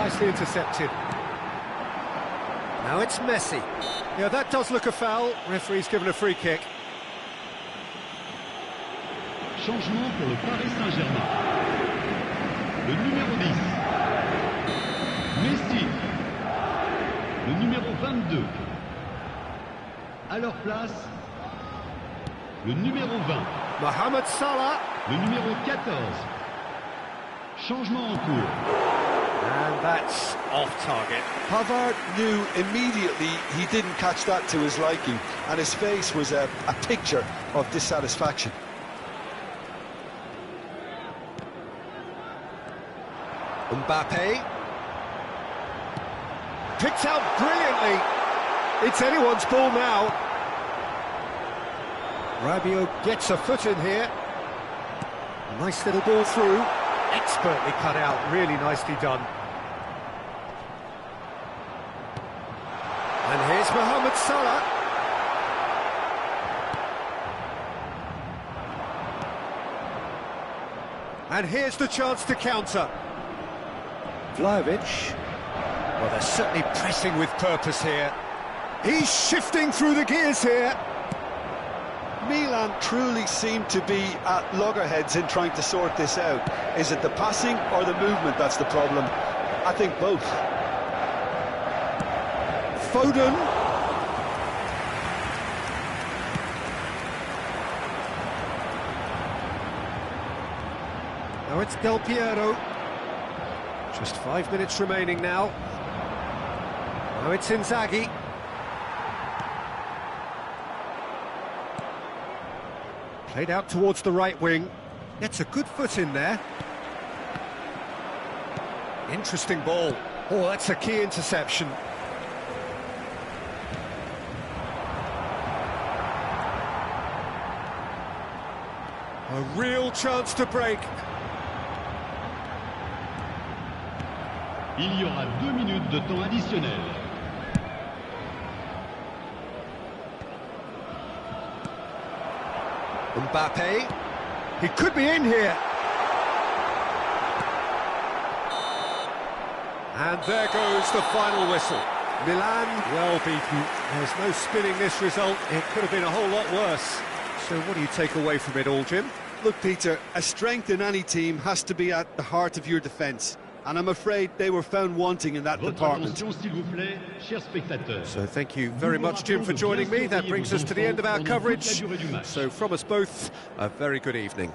nicely intercepted. Now it's Messi. Yeah, that does look a foul. Referee's given a free kick. Changement pour le Paris Saint-Germain. Le numéro 10. Messi. Le numéro 22. À leur place, le numéro 20. Mohamed Salah. Le numéro 14. Changement en cours. And that's off target. Pavard knew immediately he didn't catch that to his liking, and his face was a picture of dissatisfaction. Mbappe. Picked out brilliantly. It's anyone's ball now. Rabiot gets a foot in here. A nice little ball through. Expertly cut out, really nicely done. And here's Mohamed Salah. And here's the chance to counter. Vlahovic. Well, they're certainly pressing with purpose here. He's shifting through the gears here. Milan truly seem to be at loggerheads in trying to sort this out. Is it the passing or the movement that's the problem? I think both. Foden. Now it's Del Piero. Just 5 minutes remaining now. Now it's Inzaghi. Played out towards the right wing. Gets a good foot in there. Interesting ball. Oh, that's a key interception. A real chance to break. Il y aura 2 minutes de temps additionnel. Mbappe. He could be in here. And there goes the final whistle. Milan, well beaten. There's no spinning this result. It could have been a whole lot worse. So what do you take away from it all, Jim? Look, Peter, a strength in any team has to be at the heart of your defence. And I'm afraid they were found wanting in that Votre department. attention, s'il vous plaît, chers spectateurs. So thank you very much, Jim, for joining me. That brings us to the end of our coverage. So from us both, a very good evening.